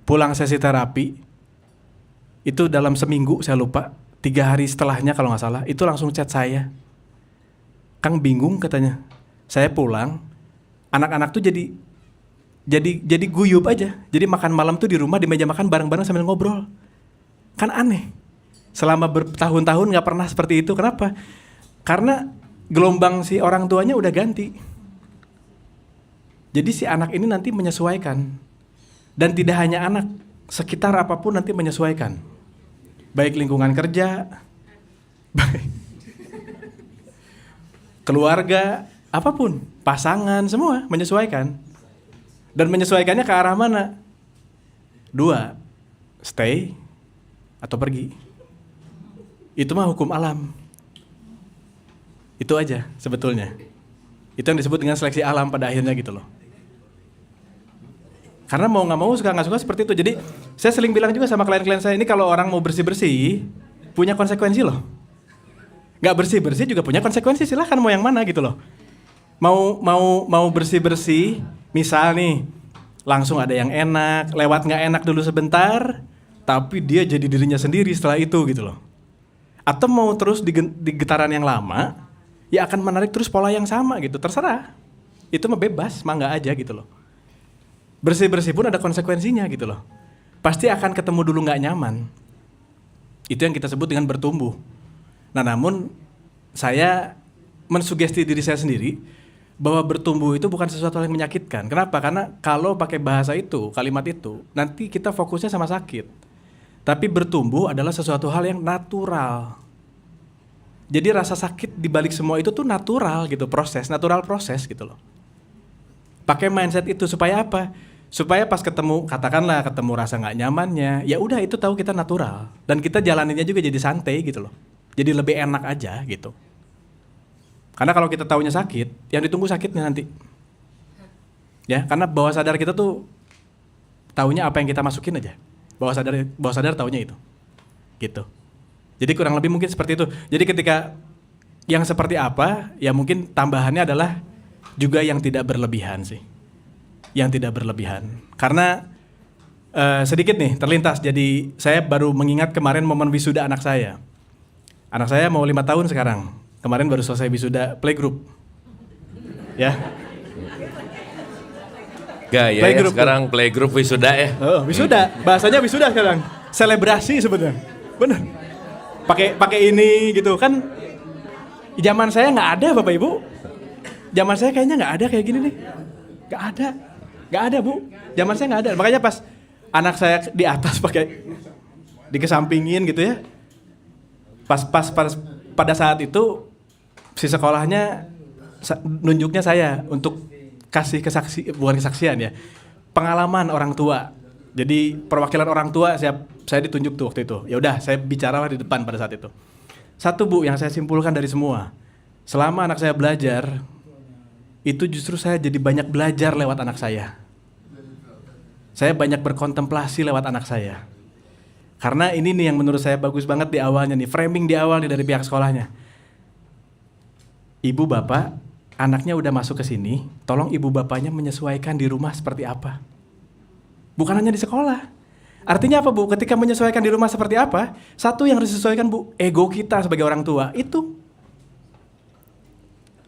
Pulang sesi terapi, Itu dalam seminggu saya lupa, 3 hari setelahnya kalau nggak salah, itu langsung chat saya. Kang bingung katanya. Saya pulang, anak-anak tuh jadi guyup aja. Jadi makan malam tuh di rumah di meja makan bareng-bareng sambil ngobrol. Kan aneh. Selama bertahun-tahun nggak pernah seperti itu. Kenapa? Karena gelombang si orang tuanya udah ganti. Jadi si anak ini nanti menyesuaikan. Dan tidak hanya anak, sekitar apapun nanti menyesuaikan. Baik lingkungan kerja, baik keluarga, apapun, pasangan, semua menyesuaikan. Dan menyesuaikannya ke arah mana? 2, stay atau pergi. Itu mah hukum alam. Itu aja sebetulnya. Itu yang disebut dengan seleksi alam pada akhirnya gitu loh. Karena mau nggak mau, suka nggak suka seperti itu. Jadi saya sering bilang juga sama klien-klien saya, ini kalau orang mau bersih-bersih, punya konsekuensi loh. Nggak bersih-bersih juga punya konsekuensi, silahkan mau yang mana gitu loh. Mau bersih-bersih, misal nih, langsung ada yang enak, lewat nggak enak dulu sebentar, tapi dia jadi dirinya sendiri setelah itu gitu loh. Atau mau terus di getaran yang lama, ya akan menarik terus pola yang sama gitu, terserah. Itu mah bebas, mangga aja gitu loh. Bersih-bersih pun ada konsekuensinya gitu loh. Pasti akan ketemu dulu nggak nyaman. Itu yang kita sebut dengan bertumbuh. Nah namun saya mensugesti diri saya sendiri bahwa bertumbuh itu bukan sesuatu yang menyakitkan. Kenapa? Karena kalau pakai bahasa itu, kalimat itu, nanti kita fokusnya sama sakit. Tapi bertumbuh adalah sesuatu hal yang natural. Jadi rasa sakit di balik semua itu tuh natural gitu, natural proses gitu loh. Pakai mindset itu supaya apa? Supaya pas ketemu, katakanlah ketemu rasa nggak nyamannya, ya udah itu tahu kita natural dan kita jalaninnya juga jadi santai gitu loh. Jadi lebih enak aja gitu. Karena kalau kita taunya sakit, yang ditunggu sakitnya nanti. Ya, karena bawah sadar kita tuh taunya apa yang kita masukin aja. Bawah sadar taunya itu. Gitu. Jadi kurang lebih mungkin seperti itu. Jadi ketika yang seperti apa, ya mungkin tambahannya adalah juga yang tidak berlebihan sih. Yang tidak berlebihan. Karena sedikit nih terlintas, jadi saya baru mengingat kemarin momen wisuda anak saya. Anak saya mau 5 tahun sekarang. Kemarin baru selesai wisuda playgroup. Ya. Gaya ya, sekarang playgroup wisuda ya. Oh, wisuda. Bahasanya wisuda sekarang. Selebrasi sebenarnya. Bener. Pakai ini gitu kan. Zaman saya nggak ada Bapak Ibu. Zaman saya kayaknya nggak ada kayak gini nih. Nggak ada Bu. Zaman saya nggak ada. Makanya pas anak saya di atas pakai dikesampingin gitu ya. Pas pada saat itu si sekolahnya nunjuknya saya untuk kasih bukan kesaksian ya, pengalaman orang tua. Jadi perwakilan orang tua saya ditunjuk tuh waktu itu. Ya udah saya bicaralah di depan pada saat itu. Satu Bu yang saya simpulkan dari semua, selama anak saya belajar itu justru saya jadi banyak belajar lewat anak saya. Saya banyak berkontemplasi lewat anak saya. Karena ini nih yang menurut saya bagus banget di awalnya nih, framing di awal nih dari pihak sekolahnya. Ibu bapak, anaknya udah masuk ke sini, tolong ibu bapaknya menyesuaikan di rumah seperti apa. Bukan hanya di sekolah. Artinya apa Bu? Ketika menyesuaikan di rumah seperti apa, satu yang harus disesuaikan Bu, ego kita sebagai orang tua, itu.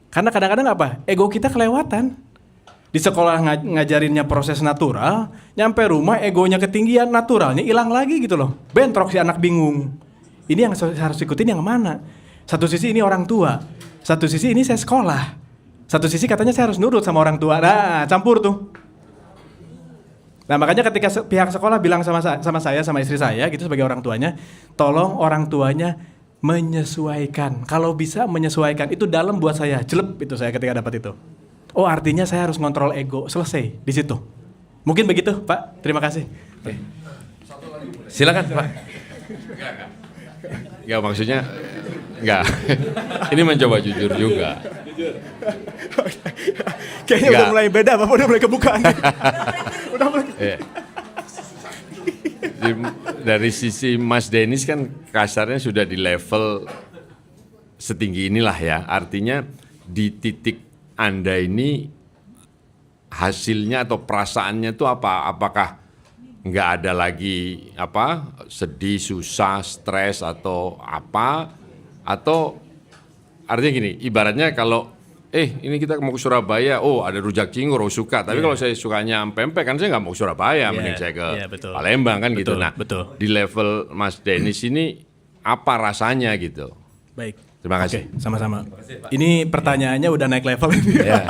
Karena kadang-kadang apa? Ego kita kelewatan. Di sekolah ngajarinnya proses natural, nyampe rumah egonya ketinggian, naturalnya hilang lagi gitu loh. Bentrok si anak bingung. Ini yang harus ikutin yang mana? Satu sisi ini orang tua, satu sisi ini saya sekolah. Satu sisi katanya saya harus nurut sama orang tua. Nah, campur tuh. Nah, makanya ketika pihak sekolah bilang sama saya, sama istri saya gitu sebagai orang tuanya, tolong orang tuanya menyesuaikan. Kalau bisa menyesuaikan, itu dalam buat saya, jelek itu saya ketika dapat itu. Oh, artinya saya harus ngontrol ego, selesai di situ. Mungkin begitu, Pak. Terima kasih. Oke. Silakan, Pak. Enggak, maksudnya enggak. Ini mencoba jujur juga. Kayaknya udah mulai beda, Bapak udah mulai kebuka. Udah mulai. Dari sisi Mas Dennis kan kasarnya sudah di level setinggi inilah ya. Artinya di titik Anda ini hasilnya atau perasaannya itu apa? Apakah nggak ada lagi apa sedih, susah, stres atau apa, atau artinya gini, ibaratnya kalau ini kita mau ke Surabaya, oh ada rujak cingur, oh suka. Tapi kalau saya sukanya pempek kan saya nggak mau ke Surabaya, mending saya ke betul. Palembang kan gitu. Betul, Nah, betul. di level Mas Dennis ini apa rasanya gitu? Baik. Terima kasih. Oke, sama-sama. Ini pertanyaannya udah naik level ini. Ya.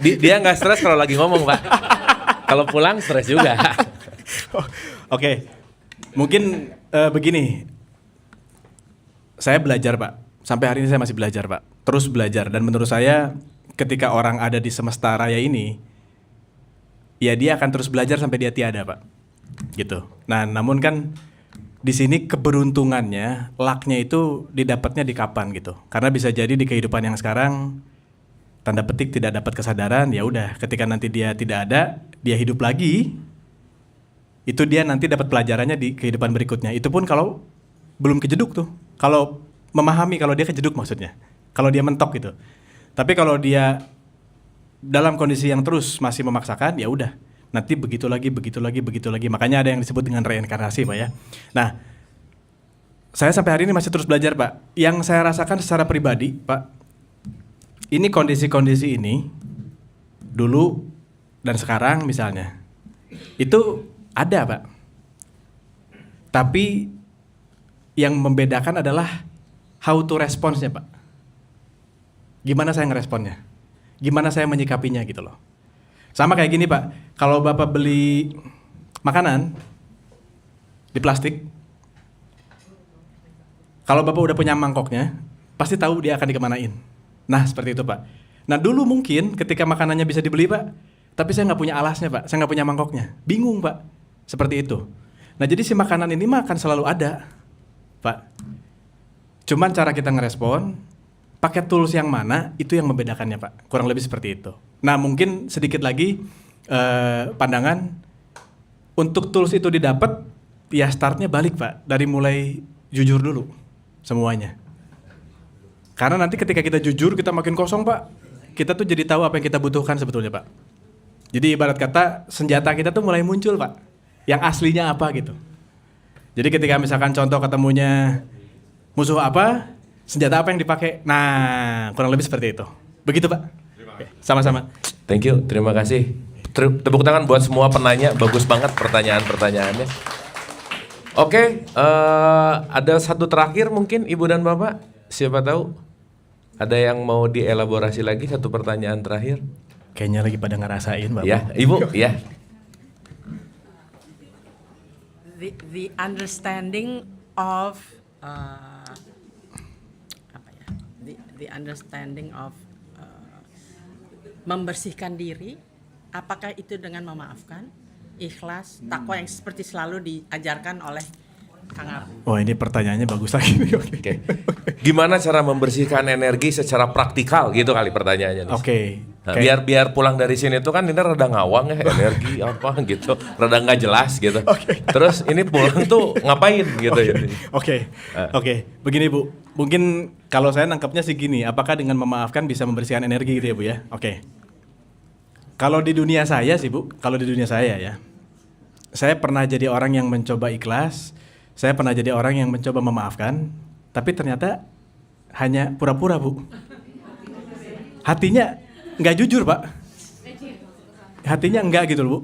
Dia nggak stres kalau lagi ngomong, Pak. Kalau pulang stres juga. Oke, mungkin begini. Saya belajar, Pak. Sampai hari ini saya masih belajar, Pak. Terus belajar. Dan menurut saya ketika orang ada di semesta raya ini, ya dia akan terus belajar sampai dia tiada, Pak. Gitu. Nah, namun kan di sini keberuntungannya, lucknya itu didapatnya di kapan gitu. Karena bisa jadi di kehidupan yang sekarang tanda petik tidak dapat kesadaran, ya udah. Ketika nanti dia tidak ada, dia hidup lagi. Itu dia nanti dapat pelajarannya di kehidupan berikutnya. Itu pun kalau belum kejeduk tuh. Kalau memahami kalau dia kejeduk maksudnya. Kalau dia mentok gitu. Tapi kalau dia dalam kondisi yang terus masih memaksakan, ya udah. Nanti begitu lagi, begitu lagi, begitu lagi. Makanya ada yang disebut dengan reinkarnasi, Pak ya. Nah, saya sampai hari ini masih terus belajar, Pak. Yang saya rasakan secara pribadi, Pak, ini kondisi-kondisi ini dulu dan sekarang misalnya itu ada, Pak. Tapi yang membedakan adalah how to response-nya, Pak. Gimana saya ngeresponnya? Gimana saya menyikapinya gitu loh. Sama kayak gini, Pak. Kalau Bapak beli makanan di plastik, kalau Bapak udah punya mangkoknya, pasti tahu dia akan dikemanain. Nah, seperti itu, Pak. Nah, dulu mungkin ketika makanannya bisa dibeli, Pak, tapi saya nggak punya alasnya, Pak. Saya nggak punya mangkoknya. Bingung, Pak. Seperti itu. Nah, jadi si makanan ini mah akan selalu ada, Pak. Cuman cara kita ngerespon, pakai tools yang mana, itu yang membedakannya, Pak. Kurang lebih seperti itu. Nah, mungkin sedikit lagi pandangan, untuk tools itu didapat, ya startnya balik, Pak. Dari mulai jujur dulu, semuanya. Karena nanti ketika kita jujur, kita makin kosong, Pak. Kita tuh jadi tahu apa yang kita butuhkan sebetulnya, Pak. Jadi ibarat kata, senjata kita tuh mulai muncul, Pak. Yang aslinya apa gitu. Jadi ketika misalkan contoh ketemunya musuh apa, senjata apa yang dipakai. Nah, kurang lebih seperti itu. Begitu, Pak. Oke, sama-sama. Thank you, terima kasih. Tepuk tangan buat semua penanya, bagus banget pertanyaan-pertanyaannya. Oke, ada satu terakhir mungkin Ibu dan Bapak, siapa tahu ada yang mau dielaborasi lagi satu pertanyaan terakhir. Kayaknya lagi pada ngerasain, Bapak. Ya, Ibu, ya. The understanding of the understanding of membersihkan diri, apakah itu dengan memaafkan, ikhlas, takwa yang seperti selalu diajarkan oleh Kang Abu? Oh, ini pertanyaannya bagus lagi. Oke. Gimana cara membersihkan energi secara praktikal gitu kali pertanyaannya. Oke. Nah, biar pulang dari sini tuh kan ini rada ngawang ya, energi apa gitu, rada nggak jelas gitu. Terus ini pulang tuh ngapain gitu ya. Oke. Begini, Bu. Mungkin kalau saya nangkapnya sih gini, apakah dengan memaafkan bisa membersihkan energi gitu ya, Bu ya? Oke. Kalau di dunia saya sih, Bu, kalau di dunia saya ya, saya pernah jadi orang yang mencoba ikhlas, saya pernah jadi orang yang mencoba memaafkan, tapi ternyata hanya pura-pura, Bu. Hatinya nggak jujur, Pak. Hatinya enggak gitu loh, Bu.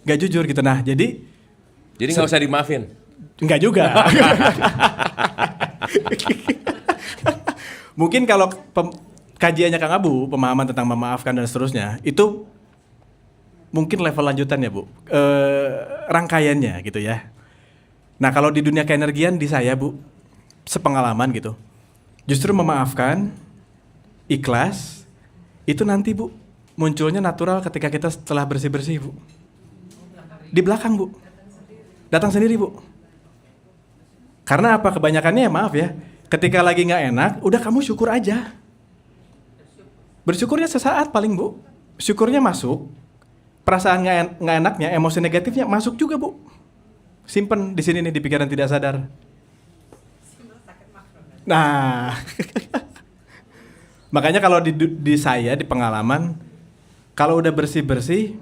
Nggak jujur gitu. Nah, jadi nggak usah dimaafin. enggak juga. Mungkin kalau kajiannya Kang Abu, pemahaman tentang memaafkan dan seterusnya, itu mungkin level lanjutannya, Bu. Rangkaiannya gitu ya. Nah, kalau di dunia keenergian di saya, Bu, sepengalaman gitu. Justru memaafkan, ikhlas, itu nanti, Bu, munculnya natural ketika kita setelah bersih-bersih, Bu. Di belakang, Bu. Datang sendiri, Bu. Karena apa? Kebanyakannya ya maaf ya, ketika lagi nggak enak, udah kamu syukur aja. Bersyukurnya sesaat paling, Bu. Syukurnya masuk, perasaan nggak enaknya, emosi negatifnya masuk juga, Bu. Simpen di sini nih di pikiran tidak sadar. Nah, makanya kalau di saya di pengalaman, kalau udah bersih-bersih,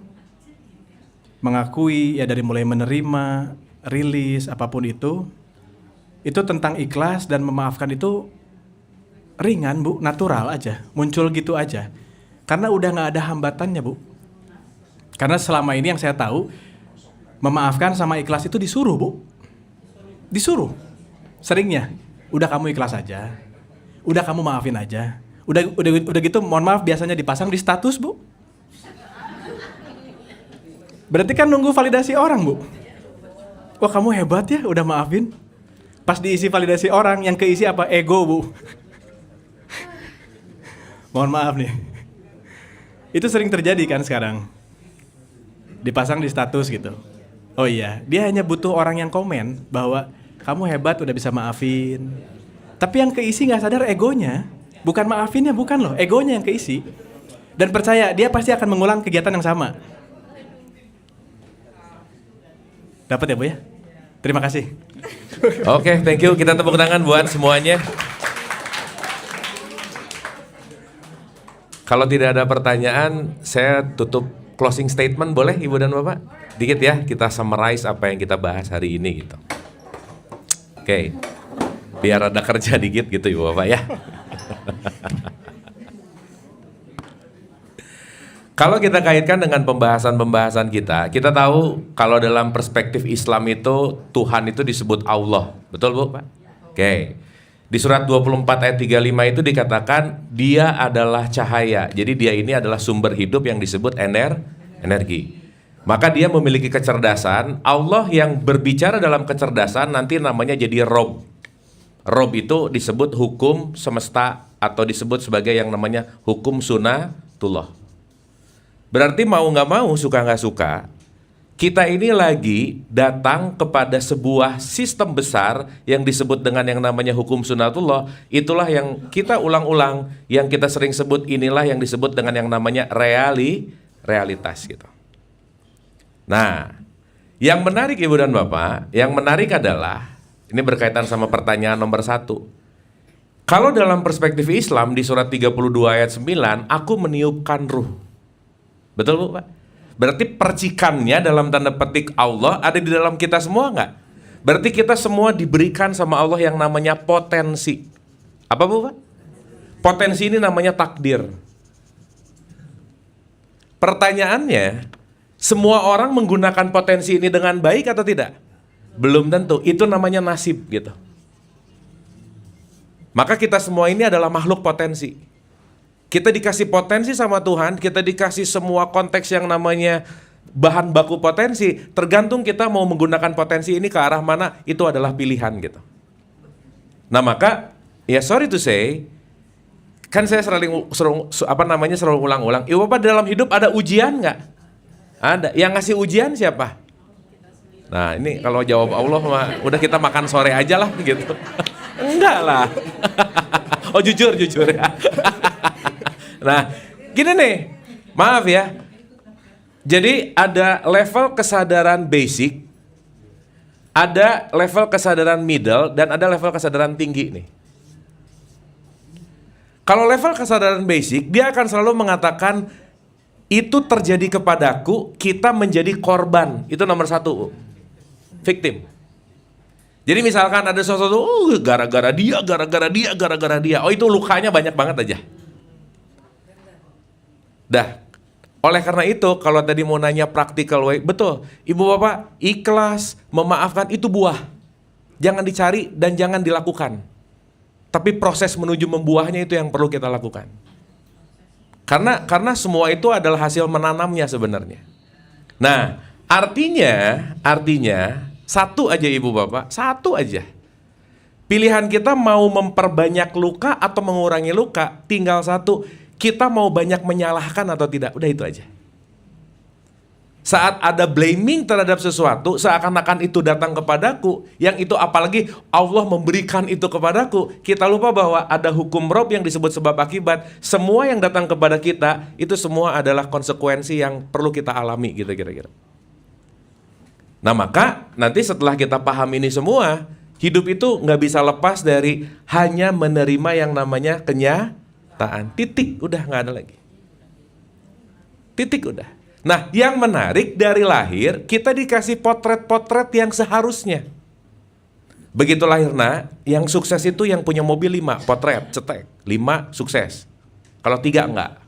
mengakui, ya dari mulai menerima, rilis, apapun itu tentang ikhlas dan memaafkan itu ringan Bu, natural aja, muncul gitu aja. Karena udah nggak ada hambatannya Bu. Karena selama ini yang saya tahu, memaafkan sama ikhlas itu disuruh Bu. Disuruh, seringnya. Udah kamu ikhlas aja, udah kamu maafin aja. Udah gitu, mohon maaf biasanya dipasang di status Bu. Berarti kan nunggu validasi orang Bu. Wah kamu hebat ya, udah maafin. Pas diisi validasi orang, yang keisi apa? Ego Bu. Mohon maaf nih. Itu sering terjadi kan sekarang. Dipasang di status gitu. Oh iya, dia hanya butuh orang yang komen bahwa kamu hebat udah bisa maafin. Tapi yang keisi gak sadar egonya. Bukan maafinnya, bukan loh. Egonya yang keisi. Dan percaya, dia pasti akan mengulang kegiatan yang sama. Dapat ya Bu ya? Terima kasih. Oke, thank you. Kita tepuk tangan buat semuanya. Kalau tidak ada pertanyaan, saya tutup closing statement boleh Ibu dan Bapak? Dikit ya, kita summarize apa yang kita bahas hari ini gitu. Oke, biar ada kerja dikit gitu Ibu Bapak ya. Kalau kita kaitkan dengan pembahasan-pembahasan kita tahu kalau dalam perspektif Islam itu Tuhan itu disebut Allah. Betul Bu Pak? Oke. Di surat 24 ayat 35 itu dikatakan dia adalah cahaya. Jadi dia ini adalah sumber hidup yang disebut energi. Maka dia memiliki kecerdasan. Allah yang berbicara dalam kecerdasan nanti namanya jadi Rob. Rob itu disebut hukum semesta atau disebut sebagai yang namanya hukum sunatullah. Berarti mau nggak mau, suka nggak suka, kita ini lagi datang kepada sebuah sistem besar yang disebut dengan yang namanya hukum sunatullah. Itulah yang kita ulang-ulang, yang kita sering sebut inilah yang disebut dengan yang namanya realitas gitu. Nah, yang menarik Ibu dan Bapak, yang menarik adalah, ini berkaitan sama pertanyaan nomor 1. Kalau dalam perspektif Islam di surat 32 ayat 9, aku meniupkan ruh. Betul Bu Pak? Berarti percikannya dalam tanda petik Allah ada di dalam kita semua nggak? Berarti kita semua diberikan sama Allah yang namanya potensi. Apa Bu Pak? Potensi ini namanya takdir. Pertanyaannya, semua orang menggunakan potensi ini dengan baik atau tidak? Belum tentu, itu namanya nasib gitu. Maka kita semua ini adalah makhluk potensi. Kita dikasih potensi sama Tuhan, kita dikasih semua konteks yang namanya bahan baku potensi, tergantung kita mau menggunakan potensi ini ke arah mana, itu adalah pilihan gitu. Nah maka, ya sorry to say, kan saya selalu ulang-ulang, Ibu Bapak dalam hidup ada ujian nggak? Ada. Yang ngasih ujian siapa? Nah ini kalau jawab Allah mah, udah kita makan sore aja lah gitu. Enggak lah. Oh jujur ya. Nah, gini nih, maaf ya. Jadi ada level kesadaran basic, ada level kesadaran middle, dan ada level kesadaran tinggi nih. Kalau level kesadaran basic, dia akan selalu mengatakan, itu terjadi kepadaku, kita menjadi korban. Itu nomor 1, victim. Jadi misalkan ada sesuatu, gara-gara dia. Oh itu lukanya banyak banget aja. Dah, oleh karena itu kalau tadi mau nanya practical way, betul, Ibu Bapak ikhlas, memaafkan itu buah. Jangan dicari dan jangan dilakukan. Tapi proses menuju membuahnya itu yang perlu kita lakukan. Karena semua itu adalah hasil menanamnya sebenarnya. Nah, artinya satu aja Ibu Bapak, satu aja. Pilihan kita mau memperbanyak luka atau mengurangi luka, tinggal satu. Kita mau banyak menyalahkan atau tidak, udah itu aja. Saat ada blaming terhadap sesuatu, seakan-akan itu datang kepadaku, yang itu apalagi Allah memberikan itu kepadaku, kita lupa bahwa ada hukum Rob yang disebut sebab akibat. Semua yang datang kepada kita, itu semua adalah konsekuensi yang perlu kita alami gitu kira-kira. Nah maka nanti setelah kita paham ini semua, hidup itu nggak bisa lepas dari hanya menerima yang namanya kenyataan. Titik, udah nggak ada lagi. Titik udah. Nah, yang menarik dari lahir kita dikasih potret-potret yang seharusnya. Begitu lahir, nah, yang sukses itu yang punya mobil 5, potret, cetek, 5 sukses. Kalau 3 enggak.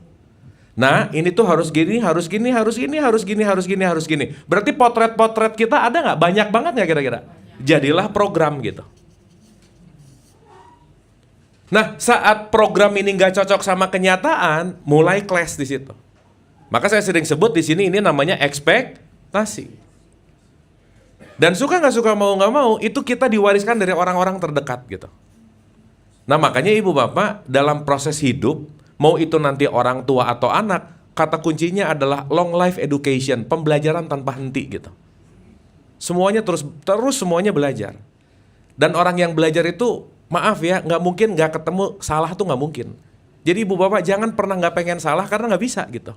Nah, ini tuh harus gini, harus gini, harus gini, harus gini, harus gini, harus gini. Berarti potret-potret kita ada nggak? Banyak banget nggak kira-kira? Jadilah program gitu. Nah, saat program ini nggak cocok sama kenyataan, mulai clash di situ. Maka saya sering sebut di sini ini namanya ekspektasi. Dan suka nggak suka, mau nggak mau, itu kita diwariskan dari orang-orang terdekat gitu. Nah, makanya ibu bapak dalam proses hidup, mau itu nanti orang tua atau anak, kata kuncinya adalah long life education, pembelajaran tanpa henti gitu. Semuanya terus semuanya belajar. Dan orang yang belajar itu, maaf ya, nggak mungkin nggak ketemu salah tuh nggak mungkin. Jadi ibu bapak jangan pernah nggak pengen salah karena nggak bisa gitu.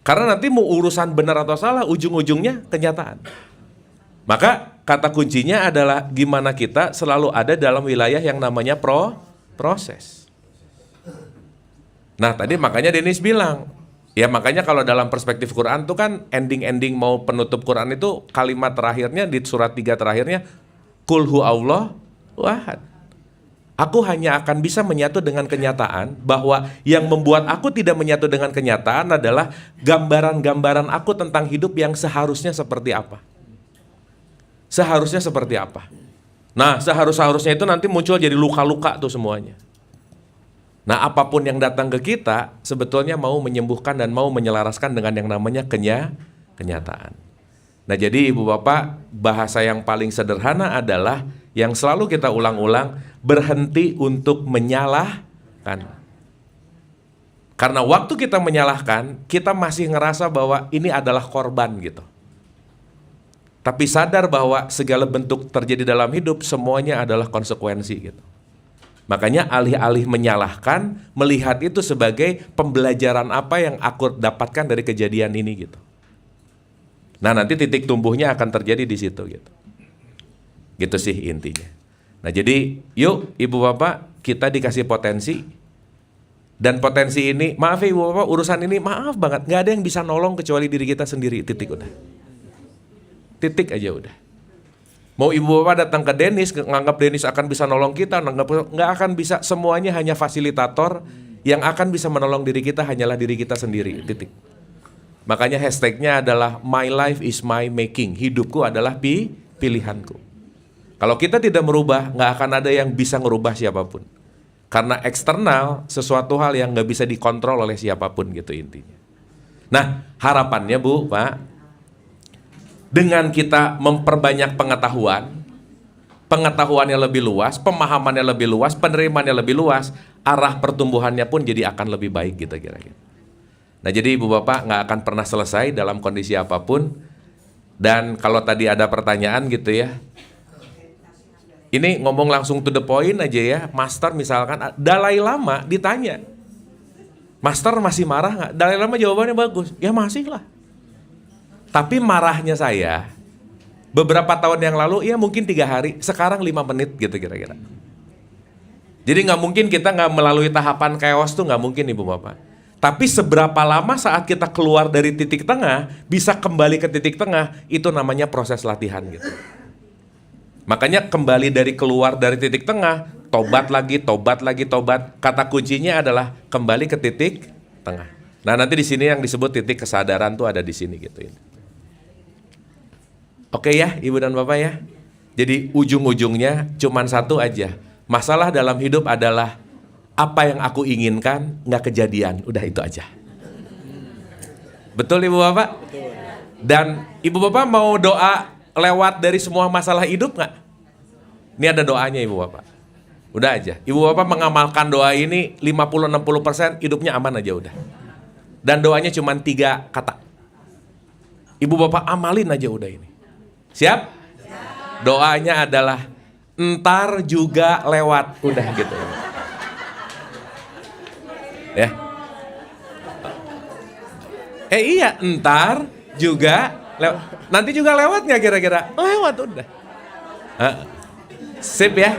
Karena nanti mau urusan benar atau salah, ujung-ujungnya kenyataan. Maka kata kuncinya adalah gimana kita selalu ada dalam wilayah yang namanya proses. Nah tadi makanya Dennis bilang, ya makanya kalau dalam perspektif Quran tuh kan ending-ending mau penutup Quran itu kalimat terakhirnya di surat 3 terakhirnya, Qul huwallahu ahad. Aku hanya akan bisa menyatu dengan kenyataan bahwa yang membuat aku tidak menyatu dengan kenyataan adalah gambaran-gambaran aku tentang hidup yang seharusnya seperti apa. Seharusnya seperti apa. Nah, seharusnya itu nanti muncul jadi luka-luka tuh semuanya. Nah, apapun yang datang ke kita sebetulnya mau menyembuhkan dan mau menyelaraskan dengan yang namanya kenyataan. Nah, jadi ibu bapak, bahasa yang paling sederhana adalah yang selalu kita ulang-ulang, berhenti untuk menyalahkan. Karena waktu kita menyalahkan, kita masih ngerasa bahwa ini adalah korban gitu. Tapi sadar bahwa segala bentuk terjadi dalam hidup semuanya adalah konsekuensi gitu. Makanya alih-alih menyalahkan, melihat itu sebagai pembelajaran apa yang aku dapatkan dari kejadian ini gitu. Nah, nanti titik tumbuhnya akan terjadi di situ gitu. Gitu sih intinya. Nah, jadi yuk ibu bapak, kita dikasih potensi. Dan potensi ini, maaf ya ibu bapak, urusan ini maaf banget, nggak ada yang bisa nolong kecuali diri kita sendiri, titik udah. Titik aja udah. Mau ibu bapak datang ke Dennis, nganggap Dennis akan bisa nolong kita, nggak akan bisa. Semuanya hanya fasilitator. Yang akan bisa menolong diri kita hanyalah diri kita sendiri, titik. Makanya hashtagnya adalah my life is my making. Hidupku adalah pilihanku. Kalau kita tidak merubah, nggak akan ada yang bisa ngerubah siapapun. Karena eksternal, sesuatu hal yang nggak bisa dikontrol oleh siapapun gitu intinya. Nah, harapannya Bu, Pak, dengan kita memperbanyak pengetahuannya lebih luas, pemahamannya lebih luas, penerimaannya lebih luas, arah pertumbuhannya pun jadi akan lebih baik gitu kira-kira. Nah jadi ibu bapak nggak akan pernah selesai dalam kondisi apapun. Dan kalau tadi ada pertanyaan gitu ya, ini ngomong langsung to the point aja ya. Master misalkan, Dalai Lama ditanya, Master masih marah nggak? Dalai Lama jawabannya bagus, ya masih lah. Tapi marahnya saya beberapa tahun yang lalu ya mungkin 3 hari, sekarang 5 menit gitu kira-kira. Jadi nggak mungkin kita nggak melalui tahapan chaos tuh, nggak mungkin ibu bapak. Tapi seberapa lama saat kita keluar dari titik tengah bisa kembali ke titik tengah, itu namanya proses latihan gitu. Makanya kembali dari keluar dari titik tengah, tobat lagi, tobat. Kata kuncinya adalah kembali ke titik tengah. Nah nanti di sini yang disebut titik kesadaran tuh ada di sini gitu. Oke ya ibu dan bapak ya. Jadi ujung-ujungnya cuman satu aja. Masalah dalam hidup adalah apa yang aku inginkan nggak kejadian. Udah itu aja. Betul ibu bapak? Dan ibu bapak mau doa lewat dari semua masalah hidup nggak? Ini ada doanya ibu bapak. Udah aja. Ibu bapak mengamalkan doa ini 50-60% hidupnya aman aja udah. Dan doanya cuma 3 kata. Ibu bapak amalin aja udah ini. Siap? Doanya adalah entar juga lewat. Udah gitu. Ya. Iya, entar juga lewat. Nanti juga lewatnya kira-kira. Lewat udah. Sip ya.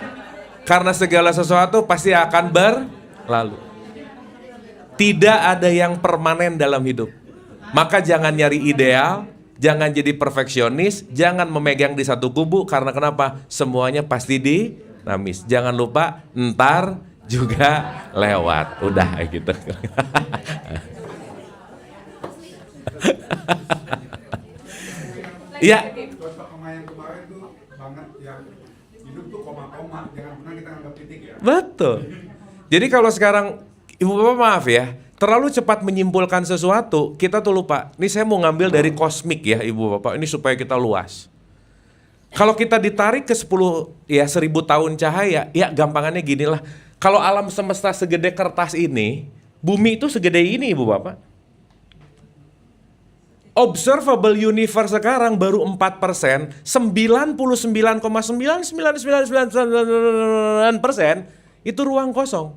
Karena segala sesuatu pasti akan berlalu. Tidak ada yang permanen dalam hidup. Maka jangan nyari ideal, jangan jadi perfeksionis, jangan memegang di satu kubu karena kenapa? Semuanya pasti dinamis. Jangan lupa ntar juga lewat. Udah gitu. Iya. Betul. Jadi kalau sekarang Ibu Bapak maaf ya, terlalu cepat menyimpulkan sesuatu, kita tuh lupa. Ini saya mau ngambil dari kosmik ya Ibu Bapak, ini supaya kita luas. Kalau kita ditarik ke 10 ya 1000 tahun cahaya, ya gampangannya gini lah. Kalau alam semesta segede kertas ini, bumi itu segede ini Ibu Bapak. Observable universe sekarang baru 4%, 99,99999% itu ruang kosong.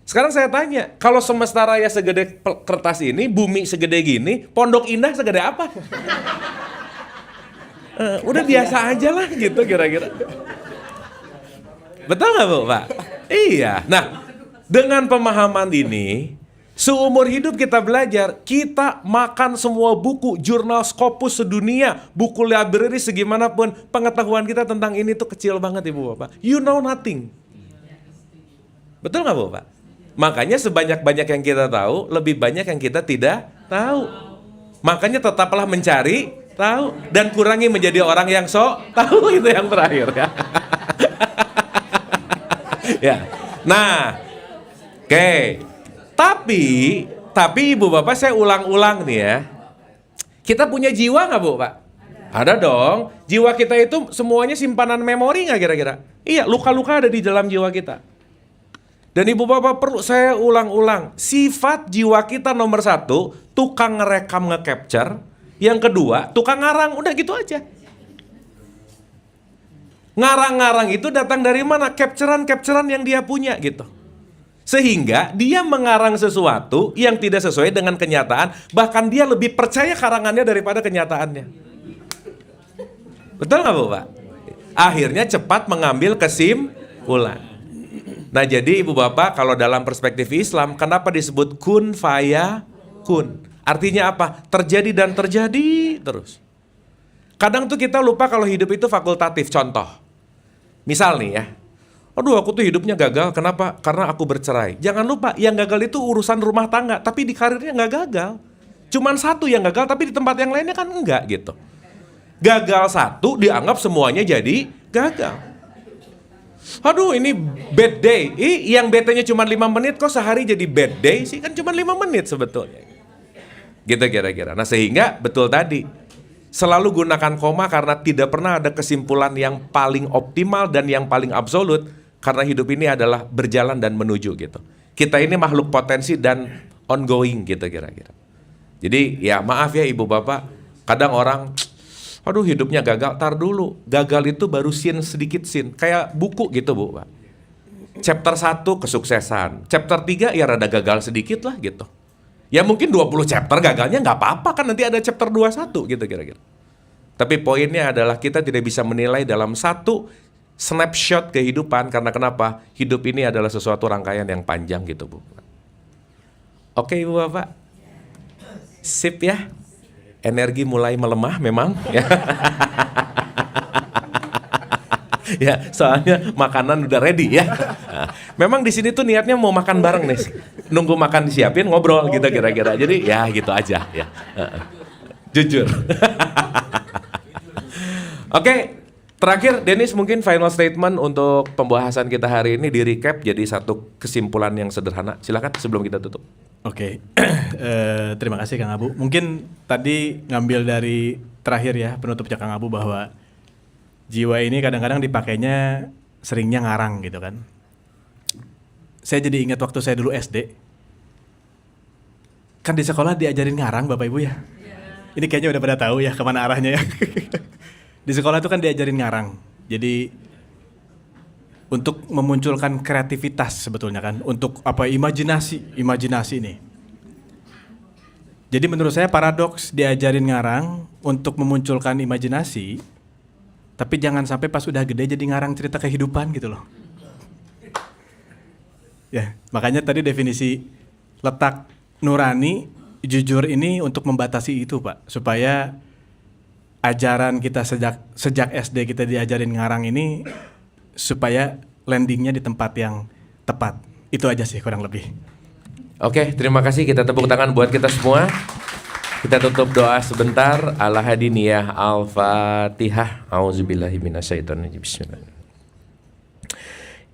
Sekarang saya tanya, kalau semesta raya segede kertas ini, bumi segede gini, Pondok Indah segede apa? Udah biasa aja lah gitu kira-kira. Betul nggak Bu, Pak? Iya. Nah, dengan pemahaman ini, seumur hidup kita belajar, kita makan semua buku, jurnal Scopus sedunia, buku library segimanapun, pengetahuan kita tentang ini tuh kecil banget Ibu Bapak. You know nothing. Betul nggak Bu, Pak? Makanya sebanyak-banyak yang kita tahu, lebih banyak yang kita tidak tahu. Makanya tetaplah mencari tahu dan kurangi menjadi orang yang sok tahu, itu yang terakhir ya. Ya. Nah, oke. Tapi Ibu Bapak saya ulang-ulang nih ya. Kita punya jiwa nggak Bu, Pak? Ada dong. Jiwa kita itu semuanya simpanan memori nggak kira-kira? Iya, luka-luka ada di dalam jiwa kita. Dan Ibu Bapak perlu saya ulang-ulang, sifat jiwa kita nomor 1, tukang ngerekam nge-capture. Yang kedua, tukang ngarang, udah gitu aja. Ngarang-ngarang itu datang dari mana? Capturean yang dia punya gitu. Sehingga dia mengarang sesuatu yang tidak sesuai dengan kenyataan, bahkan dia lebih percaya karangannya daripada kenyataannya. Betul nggak Bu, Pak? Akhirnya cepat mengambil kesimpulan. Nah jadi Ibu Bapak kalau dalam perspektif Islam kenapa disebut kun fayakun? Artinya apa? Terjadi dan terjadi terus. Kadang tuh kita lupa kalau hidup itu fakultatif. Contoh, misal nih ya, aduh aku tuh hidupnya gagal, kenapa? Karena aku bercerai. Jangan lupa yang gagal itu urusan rumah tangga, tapi di karirnya nggak gagal. Cuman satu yang gagal, tapi di tempat yang lainnya kan enggak gitu. Gagal satu dianggap semuanya jadi gagal. Aduh ini bad day, yang bete-nya cuma 5 menit kok sehari jadi bad day sih, kan cuma 5 menit sebetulnya. Gitu kira-kira. Nah sehingga betul tadi, selalu gunakan koma karena tidak pernah ada kesimpulan yang paling optimal dan yang paling absolut, karena hidup ini adalah berjalan dan menuju gitu. Kita ini makhluk potensi dan ongoing gitu kira-kira. Jadi ya maaf ya Ibu Bapak, kadang orang aduh hidupnya gagal, tar dulu. Gagal itu baru scene sedikit scene. Kayak buku gitu Bu, Pak. Chapter 1 kesuksesan. Chapter 3 ya rada gagal sedikit lah gitu. Ya mungkin 20 chapter gagalnya nggak apa-apa kan nanti ada chapter 21 gitu kira-kira. Tapi poinnya adalah kita tidak bisa menilai dalam satu snapshot kehidupan. Karena kenapa? Hidup ini adalah sesuatu rangkaian yang panjang gitu Bu. Oke Ibu Bapak. Sip ya. Energi mulai melemah memang ya. Ya, soalnya makanan udah ready ya. Nah, memang di sini tuh niatnya mau makan bareng nih. Nunggu makan disiapin ngobrol gitu kira-kira. Jadi ya gitu aja ya. Jujur. Oke, terakhir Dennis mungkin final statement untuk pembahasan kita hari ini di recap jadi satu kesimpulan yang sederhana. Silakan sebelum kita tutup. Oke, terima kasih Kang Abu. Mungkin tadi ngambil dari terakhir ya penutupnya Kang Abu bahwa jiwa ini kadang-kadang dipakainya seringnya ngarang gitu kan. Saya jadi ingat waktu saya dulu SD. Kan di sekolah diajarin ngarang Bapak Ibu ya. Ini kayaknya udah pada tahu ya kemana arahnya ya. Di sekolah itu kan diajarin ngarang. Jadi untuk memunculkan kreativitas sebetulnya kan, untuk apa imajinasi nih. Jadi menurut saya paradoks diajarin ngarang untuk memunculkan imajinasi, tapi jangan sampai pas udah gede jadi ngarang cerita kehidupan gitu loh. Ya, makanya tadi definisi letak nurani jujur ini untuk membatasi itu, Pak, supaya ajaran kita sejak SD kita diajarin ngarang ini supaya landingnya di tempat yang tepat. Itu aja sih kurang lebih. Oke, terima kasih. Kita tepuk tangan buat kita semua. Kita tutup doa sebentar. Ala hadiniyah al-fatihah. A'udzubillahi minasyaitonirrajim. Bismillahirrahmanirrahim.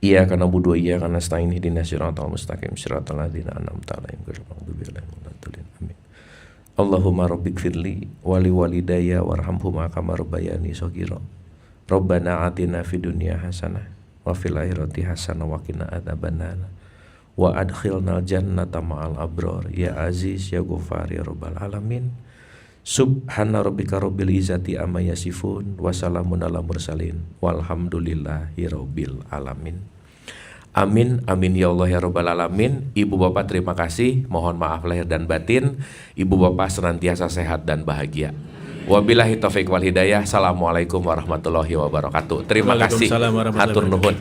Iyyaka na'budu wa iyyaka nasta'in ihdinas siratal mustaqim siratal ladzina an'amta 'alaihim ghairil maghdubi 'alaihim waladdallin. Amin. Allahumma rabbighfirli wa liwalidayya warhamhuma kama rabbayani shaghira. Rabbana atina fid dunya hasanah wa fil akhirati hasanah wa qina adzabannar. Wa adkhilnal jannata ma'al abrar ya aziz ya ghafar ya rabbal alamin. Subhana rabbika rabbil izzati amma yasifun wa salamun alal mursalin walhamdulillahi rabbil alamin. Amin, amin ya Allah ya Rabbal Alamin. Ibu Bapak terima kasih, mohon maaf lahir dan batin. Ibu Bapak senantiasa sehat dan bahagia. Wabillahi taufiq wal hidayah. Assalamualaikum warahmatullahi wabarakatuh. Terima kasih. Waalaikumsalam warahmatullahi Hatur nuhun.